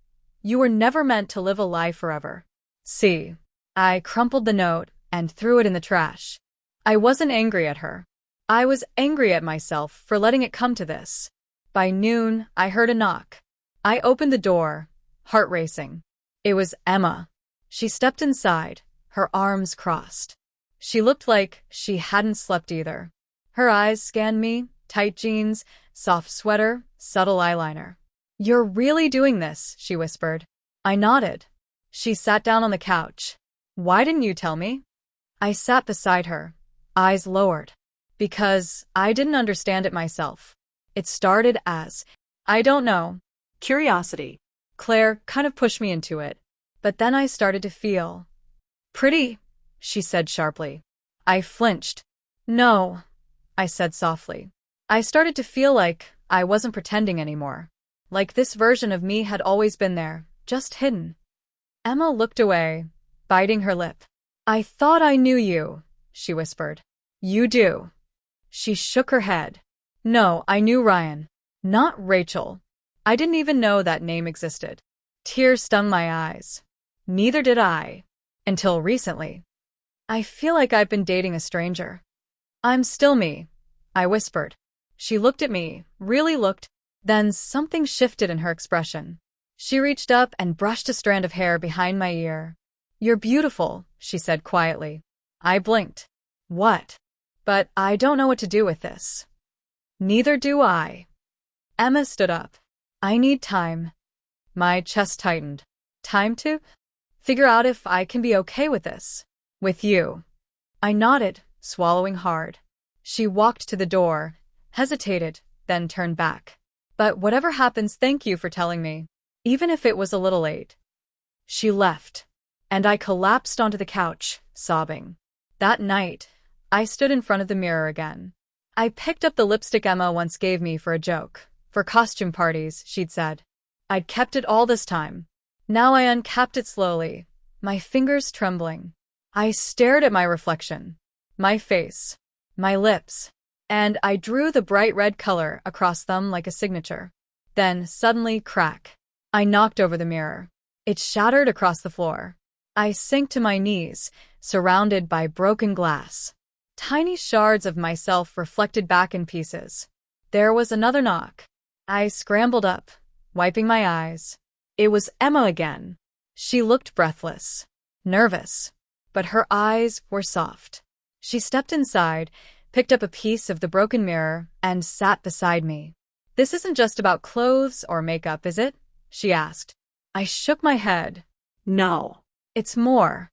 you were never meant to live a lie forever. See. I crumpled the note and threw it in the trash. I wasn't angry at her. I was angry at myself for letting it come to this. By noon, I heard a knock. I opened the door, heart racing. It was Emma. She stepped inside, her arms crossed. She looked like she hadn't slept either. Her eyes scanned me, tight jeans, soft sweater, subtle eyeliner. You're really doing this, she whispered. I nodded. She sat down on the couch. Why didn't you tell me? I sat beside her, eyes lowered. Because I didn't understand it myself. It started as, I don't know. Curiosity. Claire kind of pushed me into it. But then I started to feel pretty, she said sharply. I flinched. No, I said softly. I started to feel like I wasn't pretending anymore. Like this version of me had always been there, just hidden. Emma looked away, biting her lip. I thought I knew you, she whispered. You do. She shook her head. No, I knew Ryan. Not Rachel. I didn't even know that name existed. Tears stung my eyes. Neither did I. Until recently. I feel like I've been dating a stranger. I'm still me, I whispered. She looked at me, really looked, then something shifted in her expression. She reached up and brushed a strand of hair behind my ear. You're beautiful, she said quietly. I blinked. What? But I don't know what to do with this. Neither do I. Emma stood up. I need time. My chest tightened. Time to figure out if I can be okay with this. With you. I nodded, swallowing hard. She walked to the door, hesitated, then turned back. But whatever happens, thank you for telling me, even if it was a little late. She left, and I collapsed onto the couch, sobbing. That night, I stood in front of the mirror again. I picked up the lipstick Emma once gave me for a joke. For costume parties, she'd said. I'd kept it all this time. Now I uncapped it slowly, my fingers trembling. I stared at my reflection, my face, my lips, and I drew the bright red color across them like a signature. Then, suddenly, crack. I knocked over the mirror. It shattered across the floor. I sank to my knees, surrounded by broken glass. Tiny shards of myself reflected back in pieces. There was another knock. I scrambled up, wiping my eyes. It was Emma again. She looked breathless, nervous, but her eyes were soft. She stepped inside, picked up a piece of the broken mirror, and sat beside me. This isn't just about clothes or makeup, is it? She asked. I shook my head. No. It's more.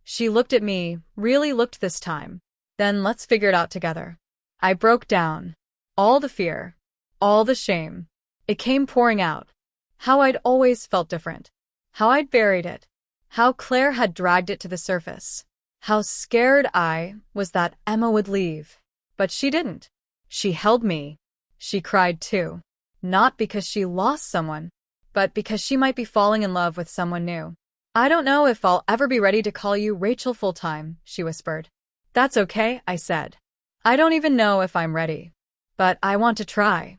She looked at me, really looked this time. Then let's figure it out together. I broke down. All the fear, all the shame. It came pouring out. How I'd always felt different. How I'd buried it. How Claire had dragged it to the surface. How scared I was that Emma would leave. But she didn't. She held me. She cried too. Not because she lost someone, but because she might be falling in love with someone new. I don't know if I'll ever be ready to call you Rachel full-time, she whispered. That's okay, I said. I don't even know if I'm ready. But I want to try.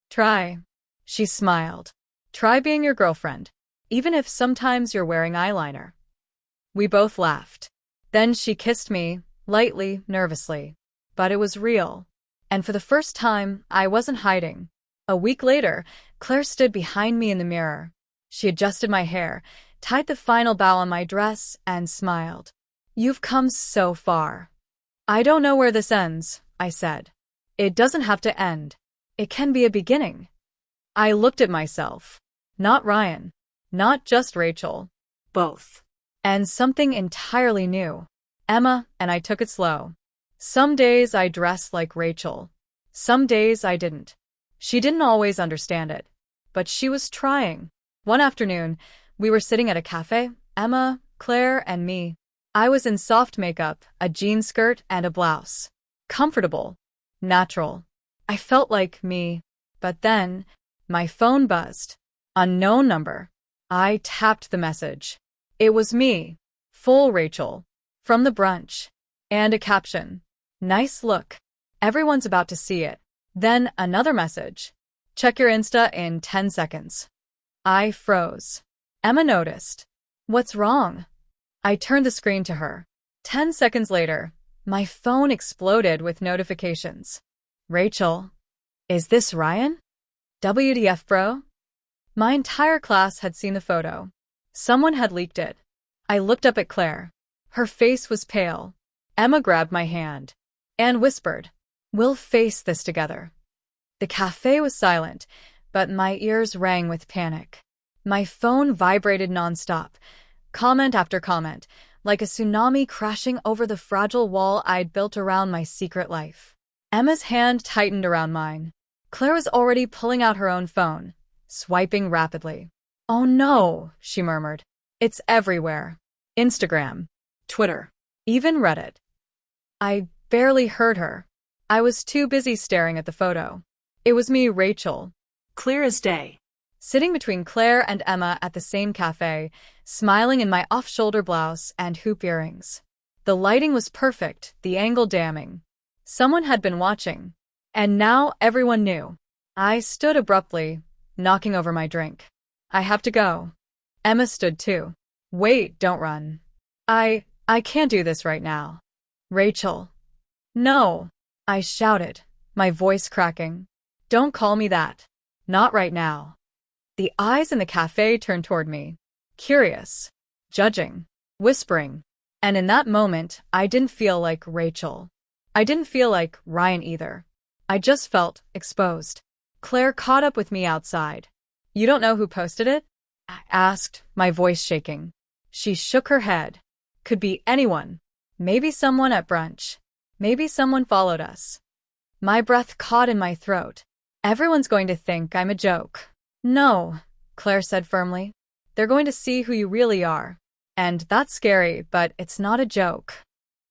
Try. She smiled. Try being your girlfriend, even if sometimes you're wearing eyeliner. We both laughed. Then she kissed me, lightly, nervously. But it was real. And for the first time, I wasn't hiding. A week later, Claire stood behind me in the mirror. She adjusted my hair, tied the final bow on my dress, and smiled. You've come so far. I don't know where this ends, I said. It doesn't have to end. It can be a beginning. I looked at myself. Not Ryan. Not just Rachel. Both. And something entirely new. Emma, and I took it slow. Some days I dressed like Rachel. Some days I didn't. She didn't always understand it. But she was trying. One afternoon, we were sitting at a cafe, Emma, Claire, and me. I was in soft makeup, a jean skirt, and a blouse. Comfortable. Natural. I felt like me. But then, my phone buzzed. Unknown number. I tapped the message. It was me. Full Rachel. From the brunch. And a caption. Nice look. Everyone's about to see it. Then another message. Check your Insta in 10 seconds. I froze. Emma noticed. What's wrong? I turned the screen to her. 10 seconds later, my phone exploded with notifications. Rachel. Is this Ryan? WTF, bro? My entire class had seen the photo. Someone had leaked it. I looked up at Claire. Her face was pale. Emma grabbed my hand and whispered, "We'll face this together." The cafe was silent, but my ears rang with panic. My phone vibrated nonstop, comment after comment, like a tsunami crashing over the fragile wall I'd built around my secret life. Emma's hand tightened around mine. Claire was already pulling out her own phone, swiping rapidly. "Oh no," she murmured. "It's everywhere. Instagram, Twitter, even Reddit." I barely heard her. I was too busy staring at the photo. It was me, Rachel. Clear as day. Sitting between Claire and Emma at the same cafe, smiling in my off-shoulder blouse and hoop earrings. The lighting was perfect, the angle damning. Someone had been watching. And now everyone knew. I stood abruptly, knocking over my drink. "I have to go." Emma stood too. "Wait, don't run. I can't do this right now." "Rachel." "No," I shouted, my voice cracking. "Don't call me that. Not right now." The eyes in the cafe turned toward me. Curious. Judging. Whispering. And in that moment, I didn't feel like Rachel. I didn't feel like Ryan either. I just felt exposed. Claire caught up with me outside. "You don't know who posted it?" I asked, my voice shaking. She shook her head. "Could be anyone. Maybe someone at brunch. Maybe someone followed us." My breath caught in my throat. "Everyone's going to think I'm a joke." "No," Claire said firmly. "They're going to see who you really are. And that's scary, but it's not a joke."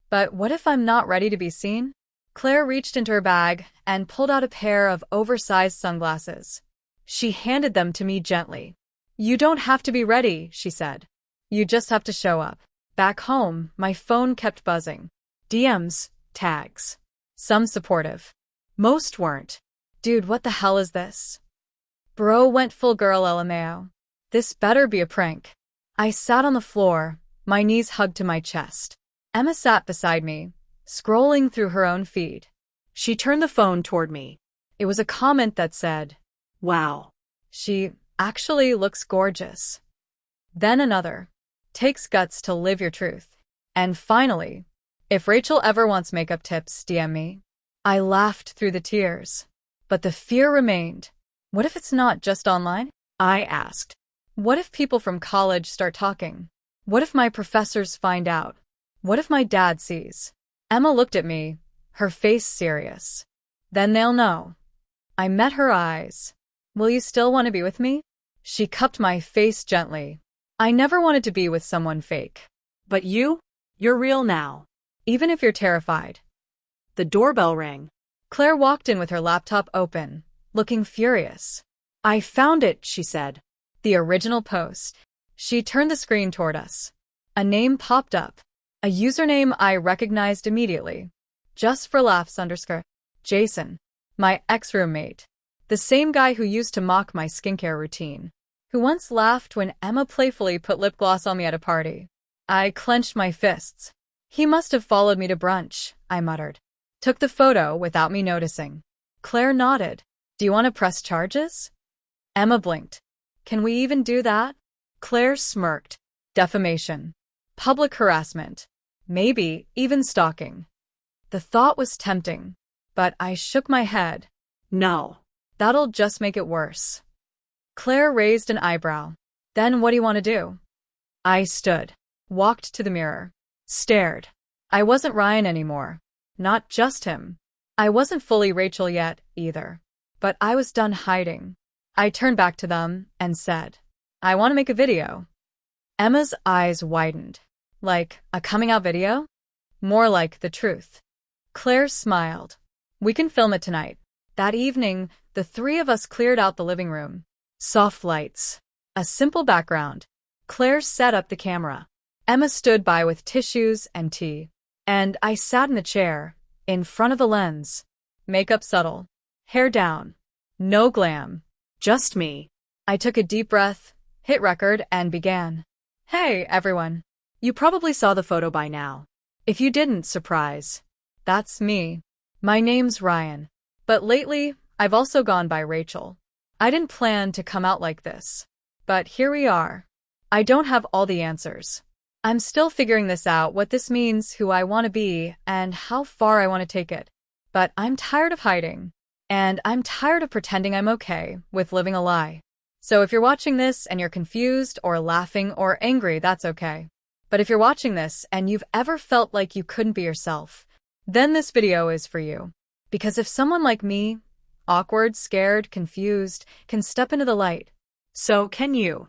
"But what if I'm not ready to be seen?" Claire reached into her bag and pulled out a pair of oversized sunglasses. She handed them to me gently. "You don't have to be ready," she said. "You just have to show up." Back home, my phone kept buzzing. DMs, tags. Some supportive. Most weren't. "Dude, what the hell is this?" Bro went full girl LMAO. This better be a prank. I sat on the floor, my knees hugged to my chest. Emma sat beside me, scrolling through her own feed. She turned the phone toward me. It was a comment that said, "Wow, she actually looks gorgeous." Then another, "Takes guts to live your truth." And finally, "If Rachel ever wants makeup tips, DM me." I laughed through the tears. But the fear remained. What if it's not just online? I asked. What if people from college start talking? What if my professors find out? What if my dad sees? Emma looked at me, her face serious. "Then they'll know." I met her eyes. "Will you still want to be with me?" She cupped my face gently. "I never wanted to be with someone fake." "But you're real now. "Even if you're terrified." The doorbell rang. Claire walked in with her laptop open, looking furious. "I found it," she said. The original post. She turned the screen toward us. A name popped up. A username I recognized immediately. Just for laughs _ Jason. My ex-roommate. The same guy who used to mock my skincare routine. Who once laughed when Emma playfully put lip gloss on me at a party. I clenched my fists. "He must have followed me to brunch," I muttered. "Took the photo without me noticing." Claire nodded. "Do you want to press charges?" Emma blinked. "Can we even do that?" Claire smirked. "Defamation. Public harassment. Maybe even stalking." The thought was tempting, but I shook my head. "No. That'll just make it worse." Claire raised an eyebrow. "Then what do you want to do?" I stood, walked to the mirror, stared. I wasn't Ryan anymore. Not just him. I wasn't fully Rachel yet, either. But I was done hiding. I turned back to them and said, "I want to make a video." Emma's eyes widened. "Like a coming out video?" "More like the truth." Claire smiled. We can film it tonight. That evening, the three of us cleared out the living room. Soft lights. A simple background. Claire set up the camera. Emma stood by with tissues and tea. And I sat in the chair, in front of the lens. Makeup subtle. Hair down. No glam. Just me. I took a deep breath, hit record, and began. Hey, everyone. You probably saw the photo by now. If you didn't, surprise. That's me. My name's Ryan. But lately, I've also gone by Rachel. I didn't plan to come out like this. But here we are. I don't have all the answers. I'm still figuring this out, what this means, who I want to be, and how far I want to take it. But I'm tired of hiding. And I'm tired of pretending I'm okay with living a lie. So if you're watching this and you're confused or laughing or angry, that's okay. But if you're watching this and you've ever felt like you couldn't be yourself, then this video is for you. Because if someone like me, awkward, scared, confused, can step into the light, so can you.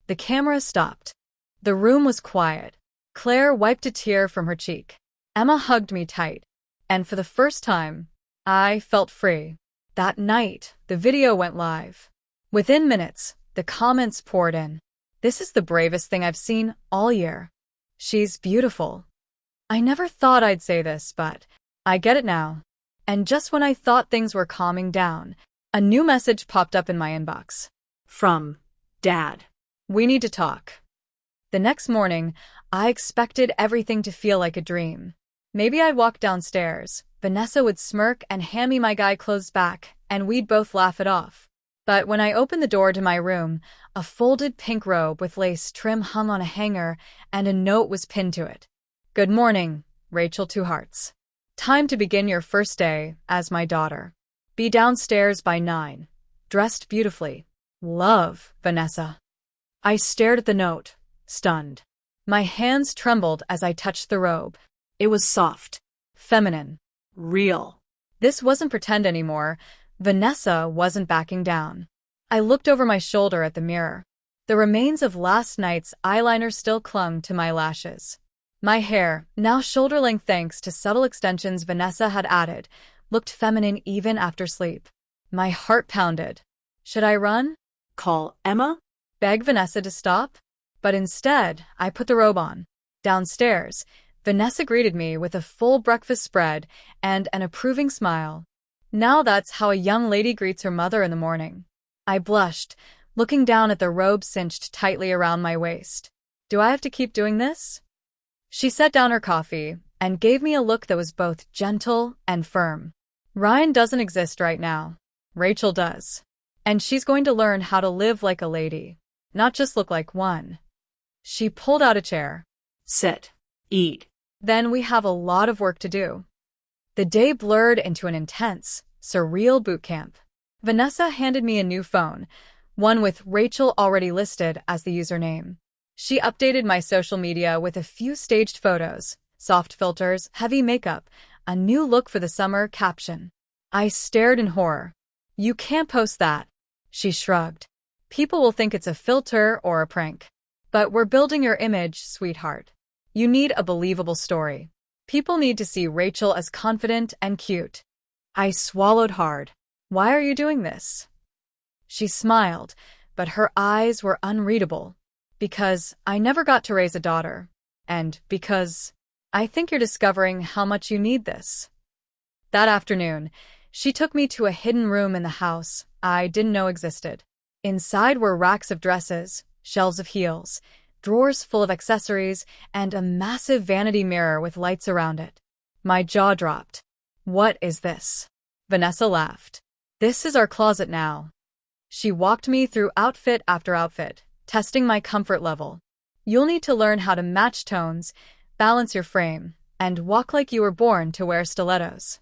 The camera stopped. The room was quiet. Claire wiped a tear from her cheek. Emma hugged me tight. And for the first time, I felt free. That night, the video went live. Within minutes, the comments poured in. This is the bravest thing I've seen all year. She's beautiful. I never thought I'd say this, but I get it now. And just when I thought things were calming down, a new message popped up in my inbox. From Dad. We need to talk. The next morning, I expected everything to feel like a dream. Maybe I'd walk downstairs, Vanessa would smirk and hand me my guy clothes back, and we'd both laugh it off. But when I opened the door to my room, a folded pink robe with lace trim hung on a hanger, and a note was pinned to it. Good morning, Rachel, 2 hearts. Time to begin your first day as my daughter. Be downstairs by 9. Dressed beautifully. Love, Vanessa. I stared at the note, stunned. My hands trembled as I touched the robe. It was soft. Feminine. Real. This wasn't pretend anymore. Vanessa wasn't backing down. I looked over my shoulder at the mirror. The remains of last night's eyeliner still clung to my lashes. My hair, now shoulder-length thanks to subtle extensions Vanessa had added, looked feminine even after sleep. My heart pounded. Should I run? Call Emma? Beg Vanessa to stop? But instead, I put the robe on. Downstairs, Vanessa greeted me with a full breakfast spread and an approving smile. Now that's how a young lady greets her mother in the morning. I blushed, looking down at the robe cinched tightly around my waist. Do I have to keep doing this? She set down her coffee and gave me a look that was both gentle and firm. Ryan doesn't exist right now. Rachel does. And she's going to learn how to live like a lady, not just look like one. She pulled out a chair. Sit. Eat. Then we have a lot of work to do. The day blurred into an intense, surreal bootcamp. Vanessa handed me a new phone, one with Rachel already listed as the username. She updated my social media with a few staged photos, soft filters, heavy makeup, a new look for the summer caption. I stared in horror. You can't post that. She shrugged. People will think it's a filter or a prank. But we're building your image, sweetheart. You need a believable story. People need to see Rachel as confident and cute. I swallowed hard. Why are you doing this? She smiled, but her eyes were unreadable. Because I never got to raise a daughter. And because I think you're discovering how much you need this. That afternoon, she took me to a hidden room in the house I didn't know existed. Inside were racks of dresses, shelves of heels, drawers full of accessories, and a massive vanity mirror with lights around it. My jaw dropped. What is this? Vanessa laughed. This is our closet now. She walked me through outfit after outfit, testing my comfort level. You'll need to learn how to match tones, balance your frame, and walk like you were born to wear stilettos.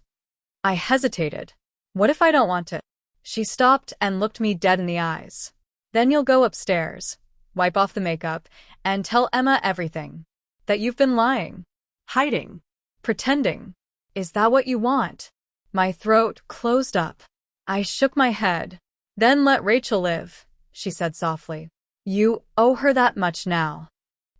I hesitated. What if I don't want to? She stopped and looked me dead in the eyes. Then you'll go upstairs, wipe off the makeup, and tell Emma everything. That you've been lying. Hiding. Pretending. Is that what you want? My throat closed up. I shook my head. Then let Rachel live, she said softly. You owe her that much now.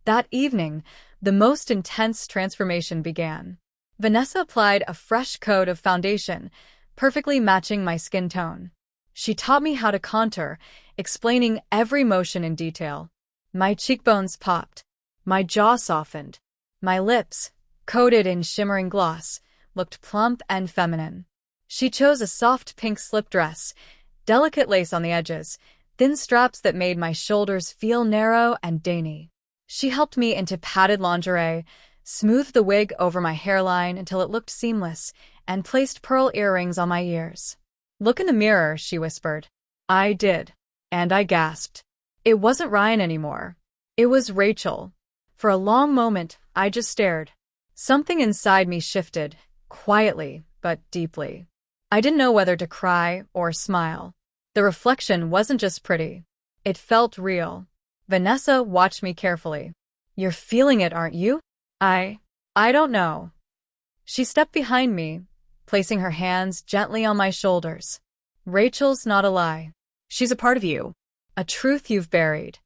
That evening, the most intense transformation began. Vanessa applied a fresh coat of foundation, perfectly matching my skin tone. She taught me how to contour, explaining every motion in detail. My cheekbones popped. My jaw softened. My lips, coated in shimmering gloss, looked plump and feminine. She chose a soft pink slip dress, delicate lace on the edges, thin straps that made my shoulders feel narrow and dainty. She helped me into padded lingerie, smoothed the wig over my hairline until it looked seamless, and placed pearl earrings on my ears. "Look in the mirror," she whispered. I did, and I gasped. It wasn't Ryan anymore. It was Rachel. For a long moment, I just stared. Something inside me shifted, quietly but deeply. I didn't know whether to cry or smile. The reflection wasn't just pretty. It felt real. Vanessa watched me carefully. "You're feeling it, aren't you?" I don't know." She stepped behind me, placing her hands gently on my shoulders. "Rachel's not a lie. She's a part of you. A truth you've buried."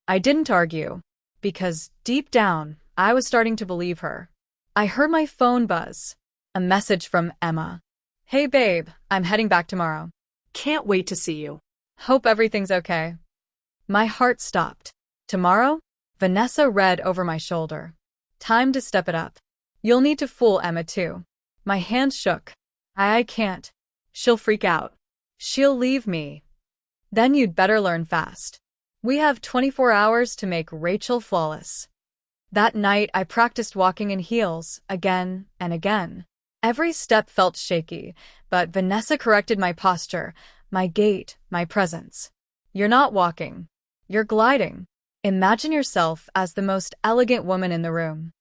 I didn't argue, because deep down, I was starting to believe her. I heard my phone buzz. A message from Emma. "Hey babe, I'm heading back tomorrow. Can't wait to see you. Hope everything's okay." My heart stopped. "Tomorrow?" Vanessa read over my shoulder. "Time to step it up. You'll need to fool Emma too." My hand shook. I can't. She'll freak out. She'll leave me. "Then you'd better learn fast. We have 24 hours to make Rachel flawless." That night, I practiced walking in heels again and again. Every step felt shaky, but Vanessa corrected my posture, my gait, my presence. "You're not walking. You're gliding. Imagine yourself as the most elegant woman in the room."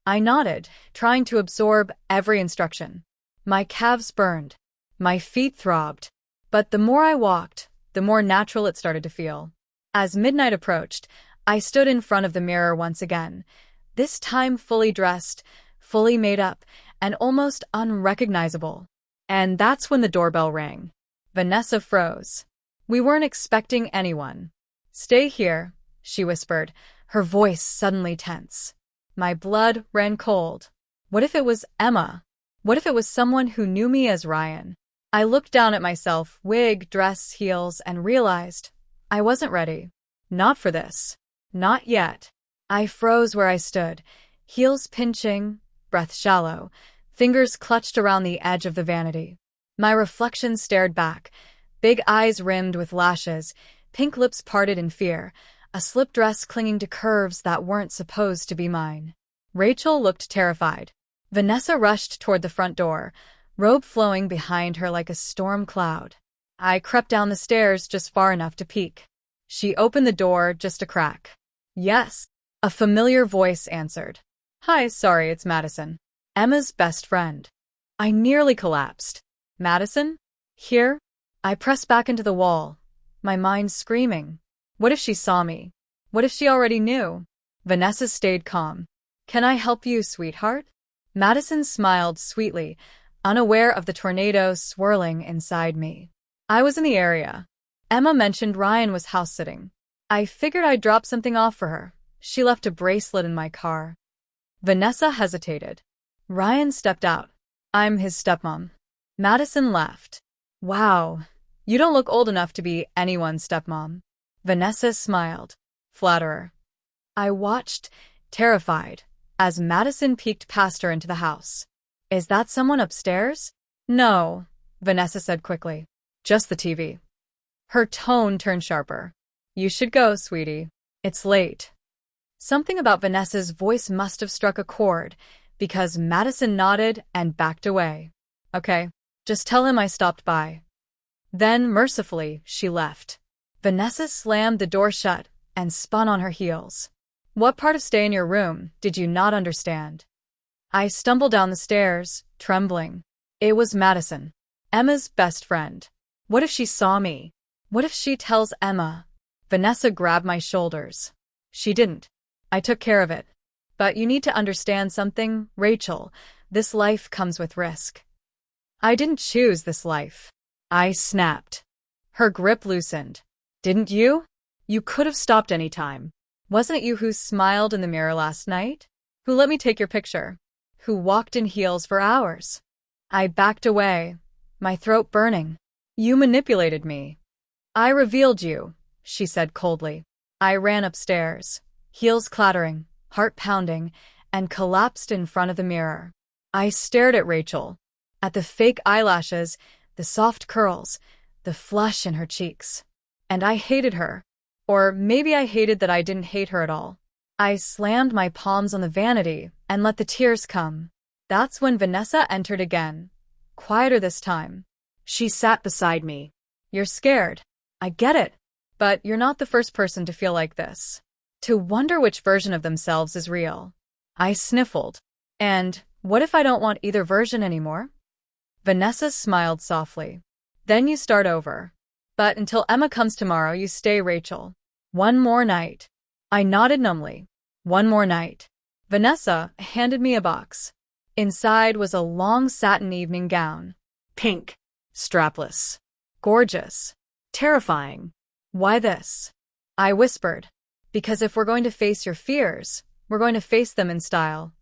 I nodded, trying to absorb every instruction. My calves burned. My feet throbbed. But the more I walked, the more natural it started to feel. As midnight approached, I stood in front of the mirror once again, this time fully dressed, fully made up, and almost unrecognizable. And that's when the doorbell rang. Vanessa froze. We weren't expecting anyone. "Stay here," she whispered, her voice suddenly tense. My blood ran cold. What if it was Emma? What if it was someone who knew me as Ryan? I looked down at myself, wig, dress, heels, and realized I wasn't ready. Not for this. Not yet. I froze where I stood, heels pinching, breath shallow, fingers clutched around the edge of the vanity. My reflection stared back, big eyes rimmed with lashes, pink lips parted in fear, a slip dress clinging to curves that weren't supposed to be mine. Rachel looked terrified. Vanessa rushed toward the front door, robe flowing behind her like a storm cloud. I crept down the stairs just far enough to peek. She opened the door just a crack. "Yes." A familiar voice answered. "Hi, sorry, it's Madison. Emma's best friend." I nearly collapsed. "Madison? Here?" I pressed back into the wall, my mind screaming. What if she saw me? What if she already knew? Vanessa stayed calm. "Can I help you, sweetheart?" Madison smiled sweetly, unaware of the tornado swirling inside me. I was in the area. Emma mentioned Ryan was house-sitting. I figured I'd drop something off for her. She left a bracelet in my car. Vanessa hesitated. Ryan stepped out. "I'm his stepmom." Madison laughed. "Wow, you don't look old enough to be anyone's stepmom." Vanessa smiled. Flatterer. I watched, terrified, as Madison peeked past her into the house. "Is that someone upstairs?" "No," Vanessa said quickly. "Just the TV." Her tone turned sharper. "You should go, sweetie. It's late." Something about Vanessa's voice must have struck a chord, because Madison nodded and backed away. "Okay, just tell him I stopped by." Then, mercifully, she left. Vanessa slammed the door shut and spun on her heels. "What part of stay in your room did you not understand?" I stumbled down the stairs, trembling. It was Madison, Emma's best friend. What if she saw me? What if she tells Emma? Vanessa grabbed my shoulders. "She didn't. I took care of it. But you need to understand something, Rachel. This life comes with risk." "I didn't choose this life." I snapped. Her grip loosened. "Didn't you? You could have stopped any time. Wasn't it you who smiled in the mirror last night? Who let me take your picture? who walked in heels for hours. I backed away, my throat burning. You manipulated me. I revealed you, she said coldly. I ran upstairs, heels clattering, heart pounding, and collapsed in front of the mirror. I stared at Rachel, at the fake eyelashes, the soft curls, the flush in her cheeks. And I hated her. Or maybe I hated that I didn't hate her at all. I slammed my palms on the vanity and let the tears come. That's when Vanessa entered again, quieter this time. She sat beside me. You're scared. I get it. But you're not the first person to feel like this. To wonder which version of themselves is real. I sniffled. And what if I don't want either version anymore? Vanessa smiled softly. Then you start over. But until Emma comes tomorrow, you stay, Rachel. One more night. I nodded numbly. One more night. Vanessa handed me a box. Inside was a long satin evening gown. Pink. Strapless. Gorgeous. Terrifying. Why this? I whispered. Because if we're going to face your fears, we're going to face them in style.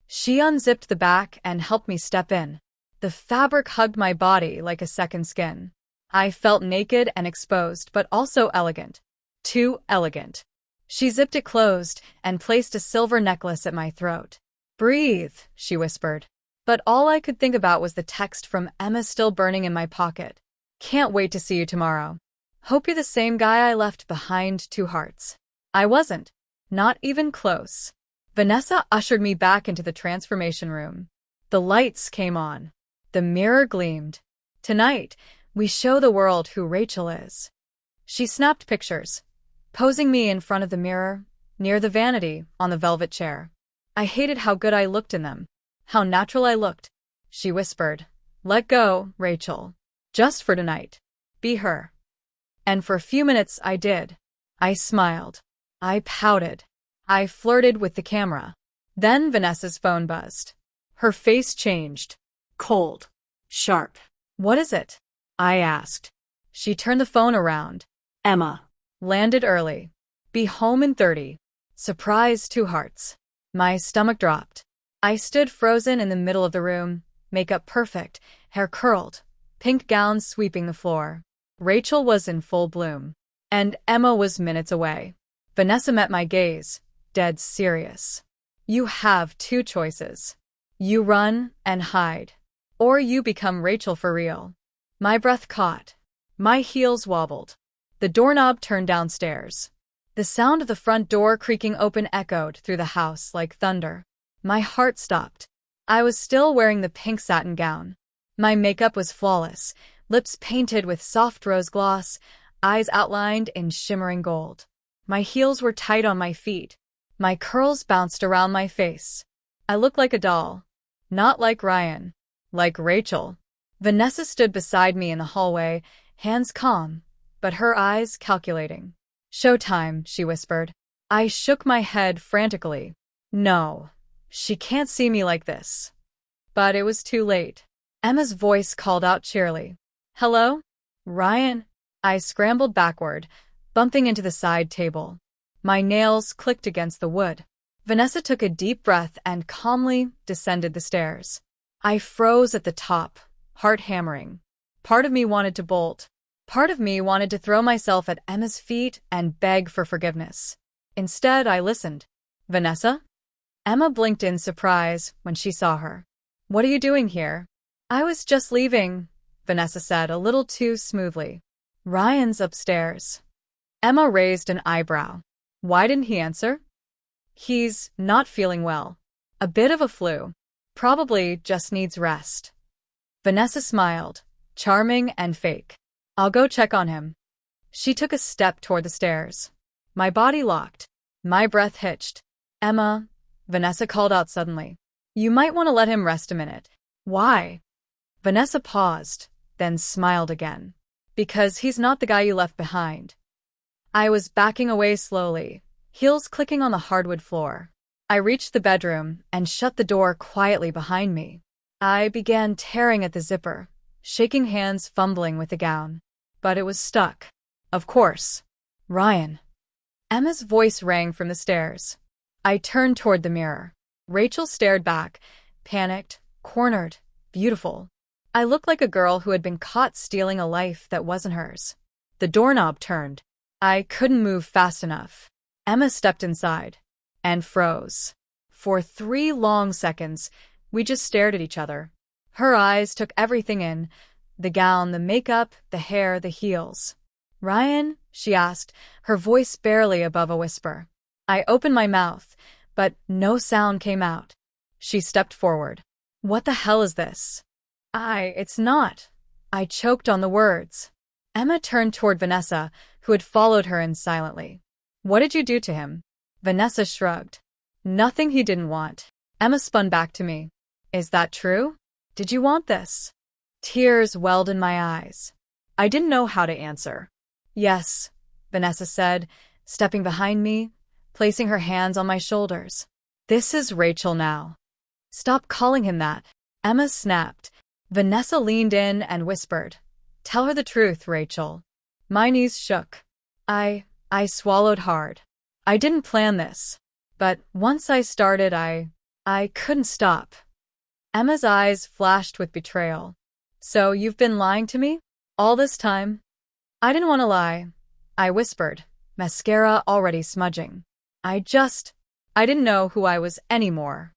She unzipped the back and helped me step in. The fabric hugged my body like a second skin. I felt naked and exposed, but also elegant. Too elegant. She zipped it closed and placed a silver necklace at my throat. Breathe, she whispered. But all I could think about was the text from Emma still burning in my pocket. Can't wait to see you tomorrow. Hope you're the same guy I left behind, 2 hearts. I wasn't. Not even close. Vanessa ushered me back into the transformation room. The lights came on. The mirror gleamed. Tonight, we show the world who Rachel is. She snapped pictures, posing me in front of the mirror, near the vanity, on the velvet chair. I hated how good I looked in them. How natural I looked. She whispered, "Let go, Rachel. Just for tonight. Be her." And for a few minutes I did. I smiled. I pouted. I flirted with the camera. Then Vanessa's phone buzzed. Her face changed. Cold. Sharp. What is it? I asked. She turned the phone around. Emma. Landed early. Be home in 30. Surprise, 2 hearts. My stomach dropped. I stood frozen in the middle of the room, makeup perfect, hair curled, pink gown sweeping the floor. Rachel was in full bloom. And Emma was minutes away. Vanessa met my gaze, dead serious. You have 2 choices. You run and hide. Or you become Rachel for real. My breath caught. My heels wobbled. The doorknob turned downstairs. The sound of the front door creaking open echoed through the house like thunder. My heart stopped. I was still wearing the pink satin gown. My makeup was flawless, lips painted with soft rose gloss, eyes outlined in shimmering gold. My heels were tight on my feet. My curls bounced around my face. I looked like a doll. Not like Ryan. Like Rachel. Vanessa stood beside me in the hallway, hands calm, but her eyes calculating. "Showtime," she whispered. I shook my head frantically. No, she can't see me like this. But it was too late. Emma's voice called out cheerily. "Hello? Ryan?" I scrambled backward, bumping into the side table. My nails clicked against the wood. Vanessa took a deep breath and calmly descended the stairs. I froze at the top, heart hammering. Part of me wanted to bolt. Part of me wanted to throw myself at Emma's feet and beg for forgiveness. Instead, I listened. "Vanessa?" Emma blinked in surprise when she saw her. "What are you doing here?" "I was just leaving," Vanessa said a little too smoothly. "Ryan's upstairs." Emma raised an eyebrow. "Why didn't he answer?" "He's not feeling well. A bit of a flu. Probably just needs rest." Vanessa smiled, charming and fake. "I'll go check on him." She took a step toward the stairs. My body locked. My breath hitched. "Emma," Vanessa called out suddenly. "You might want to let him rest a minute." "Why?" Vanessa paused, then smiled again. "Because he's not the guy you left behind." I was backing away slowly, heels clicking on the hardwood floor. I reached the bedroom and shut the door quietly behind me. I began tearing at the zipper, shaking hands fumbling with the gown. But it was stuck. Of course. "Ryan." Emma's voice rang from the stairs. I turned toward the mirror. Rachel stared back, panicked, cornered, beautiful. I looked like a girl who had been caught stealing a life that wasn't hers. The doorknob turned. I couldn't move fast enough. Emma stepped inside and froze. For 3 long seconds, we just stared at each other. Her eyes took everything in, the gown, the makeup, the hair, the heels. "Ryan?" she asked, her voice barely above a whisper. I opened my mouth, but no sound came out. She stepped forward. "What the hell is this?" It's not." I choked on the words. Emma turned toward Vanessa, who had followed her in silently. "What did you do to him?" Vanessa shrugged. "Nothing he didn't want." Emma spun back to me. "Is that true? Did you want this?" Tears welled in my eyes. I didn't know how to answer. "Yes," Vanessa said, stepping behind me, placing her hands on my shoulders. "This is Rachel now." "Stop calling him that," Emma snapped. Vanessa leaned in and whispered, "Tell her the truth, Rachel." My knees shook. I swallowed hard. I didn't plan this. But once I started, I couldn't stop. Emma's eyes flashed with betrayal. "So you've been lying to me? All this time?" I didn't want to lie. I whispered, mascara already smudging. I didn't know who I was anymore.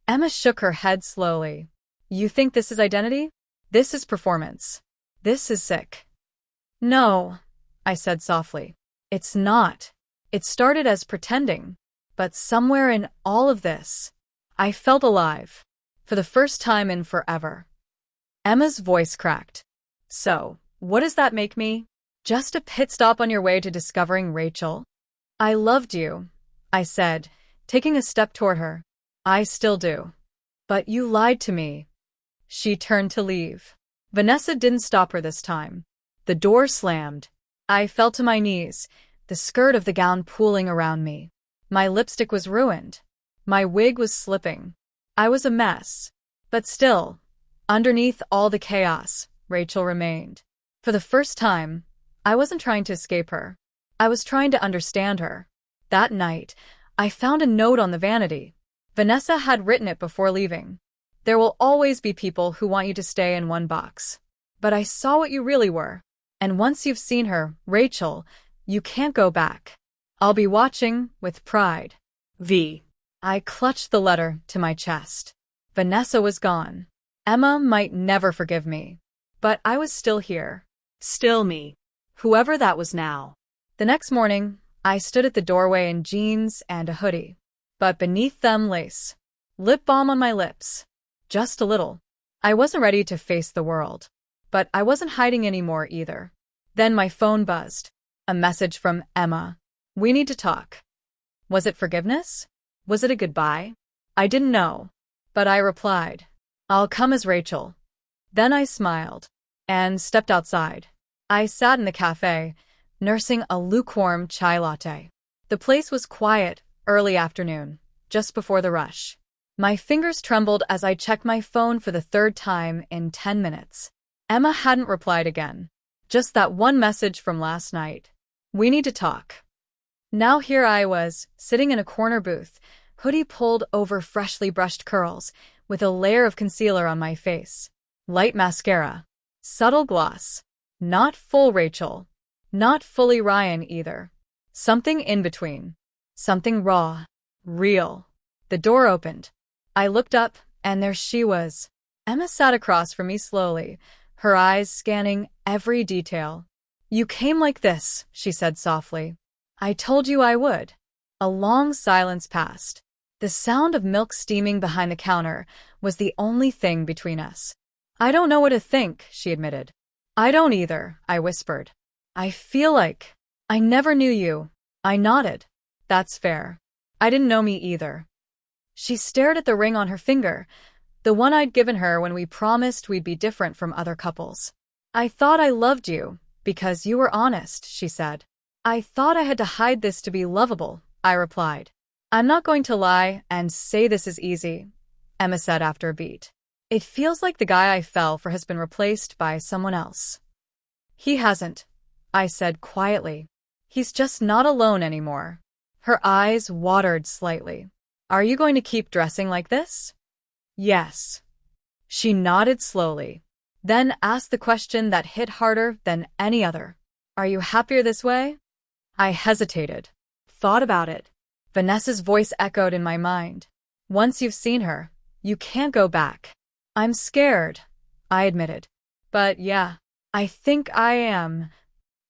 Emma shook her head slowly. "You think this is identity? This is performance. This is sick." "No," I said softly. "It's not. It started as pretending. But somewhere in all of this, I felt alive. For the first time in forever." Emma's voice cracked. "So, what does that make me? Just a pit stop on your way to discovering Rachel?" "I loved you," I said, taking a step toward her. "I still do. But you lied to me." She turned to leave. Vanessa didn't stop her this time. The door slammed. I fell to my knees, the skirt of the gown pooling around me. My lipstick was ruined. My wig was slipping. I was a mess. But still, underneath all the chaos, Rachel remained. For the first time, I wasn't trying to escape her. I was trying to understand her. That night, I found a note on the vanity. Vanessa had written it before leaving. "There will always be people who want you to stay in one box. But I saw what you really were. And once you've seen her, Rachel, you can't go back. I'll be watching with pride. V." I clutched the letter to my chest. Vanessa was gone. Emma might never forgive me. But I was still here. Still me. Whoever that was now. The next morning, I stood at the doorway in jeans and a hoodie. But beneath them, lace. Lip balm on my lips. Just a little. I wasn't ready to face the world. But I wasn't hiding anymore either. Then my phone buzzed. A message from Emma. "We need to talk." Was it forgiveness? Was it a goodbye? I didn't know. But I replied, "I'll come as Rachel." Then I smiled and stepped outside. I sat in the cafe, nursing a lukewarm chai latte. The place was quiet, early afternoon, just before the rush. My fingers trembled as I checked my phone for the 3rd time in 10 minutes. Emma hadn't replied again. Just that one message from last night. "We need to talk." Now here I was, sitting in a corner booth, hoodie pulled over freshly brushed curls, with a layer of concealer on my face. Light mascara. Subtle gloss. Not full Rachel. Not fully Ryan either. Something in between. Something raw. Real. The door opened. I looked up, and there she was. Emma sat across from me slowly, her eyes scanning every detail. "You came like this," she said softly. "I told you I would." A long silence passed. The sound of milk steaming behind the counter was the only thing between us. "I don't know what to think," she admitted. "I don't either," I whispered. "I feel like I never knew you." I nodded. "That's fair. I didn't know me either." She stared at the ring on her finger, the one I'd given her when we promised we'd be different from other couples. "I thought I loved you because you were honest," she said. "I thought I had to hide this to be lovable," I replied. "I'm not going to lie and say this is easy," Emma said after a beat. "It feels like the guy I fell for has been replaced by someone else." "He hasn't," I said quietly. "He's just not alone anymore." Her eyes watered slightly. "Are you going to keep dressing like this?" Yes. She nodded slowly, then asked the question that hit harder than any other. Are you happier this way? I hesitated. Thought about it. Vanessa's voice echoed in my mind. Once you've seen her, you can't go back. I'm scared, I admitted. But yeah, I think I am.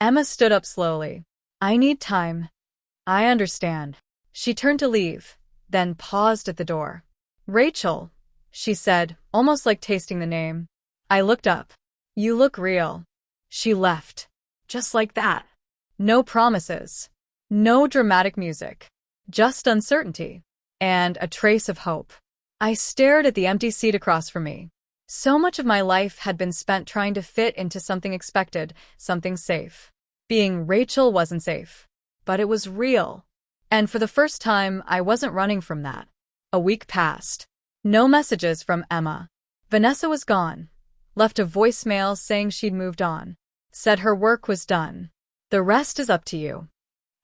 Emma stood up slowly. I need time. I understand. She turned to leave, then paused at the door. Rachel, she said, almost like tasting the name. I looked up. You look real. She left. Just like that. No promises. No dramatic music. Just uncertainty. And a trace of hope. I stared at the empty seat across from me. So much of my life had been spent trying to fit into something expected, something safe. Being Rachel wasn't safe. But it was real. And for the first time, I wasn't running from that. A week passed. No messages from Emma. Vanessa was gone. Left a voicemail saying she'd moved on. Said her work was done. The rest is up to you.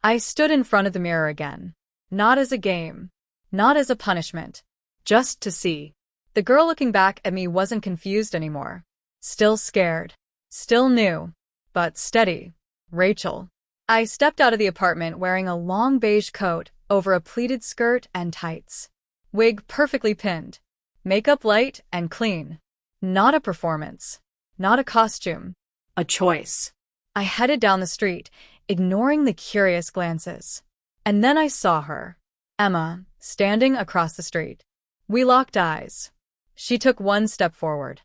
I stood in front of the mirror again. Not as a game. Not as a punishment. Just to see. The girl looking back at me wasn't confused anymore. Still scared. Still new. But steady. Rachel. I stepped out of the apartment wearing a long beige coat over a pleated skirt and tights. Wig perfectly pinned. Makeup light and clean. Not a performance. Not a costume. A choice. I headed down the street, ignoring the curious glances. And then I saw her. Emma, standing across the street. We locked eyes. She took one step forward.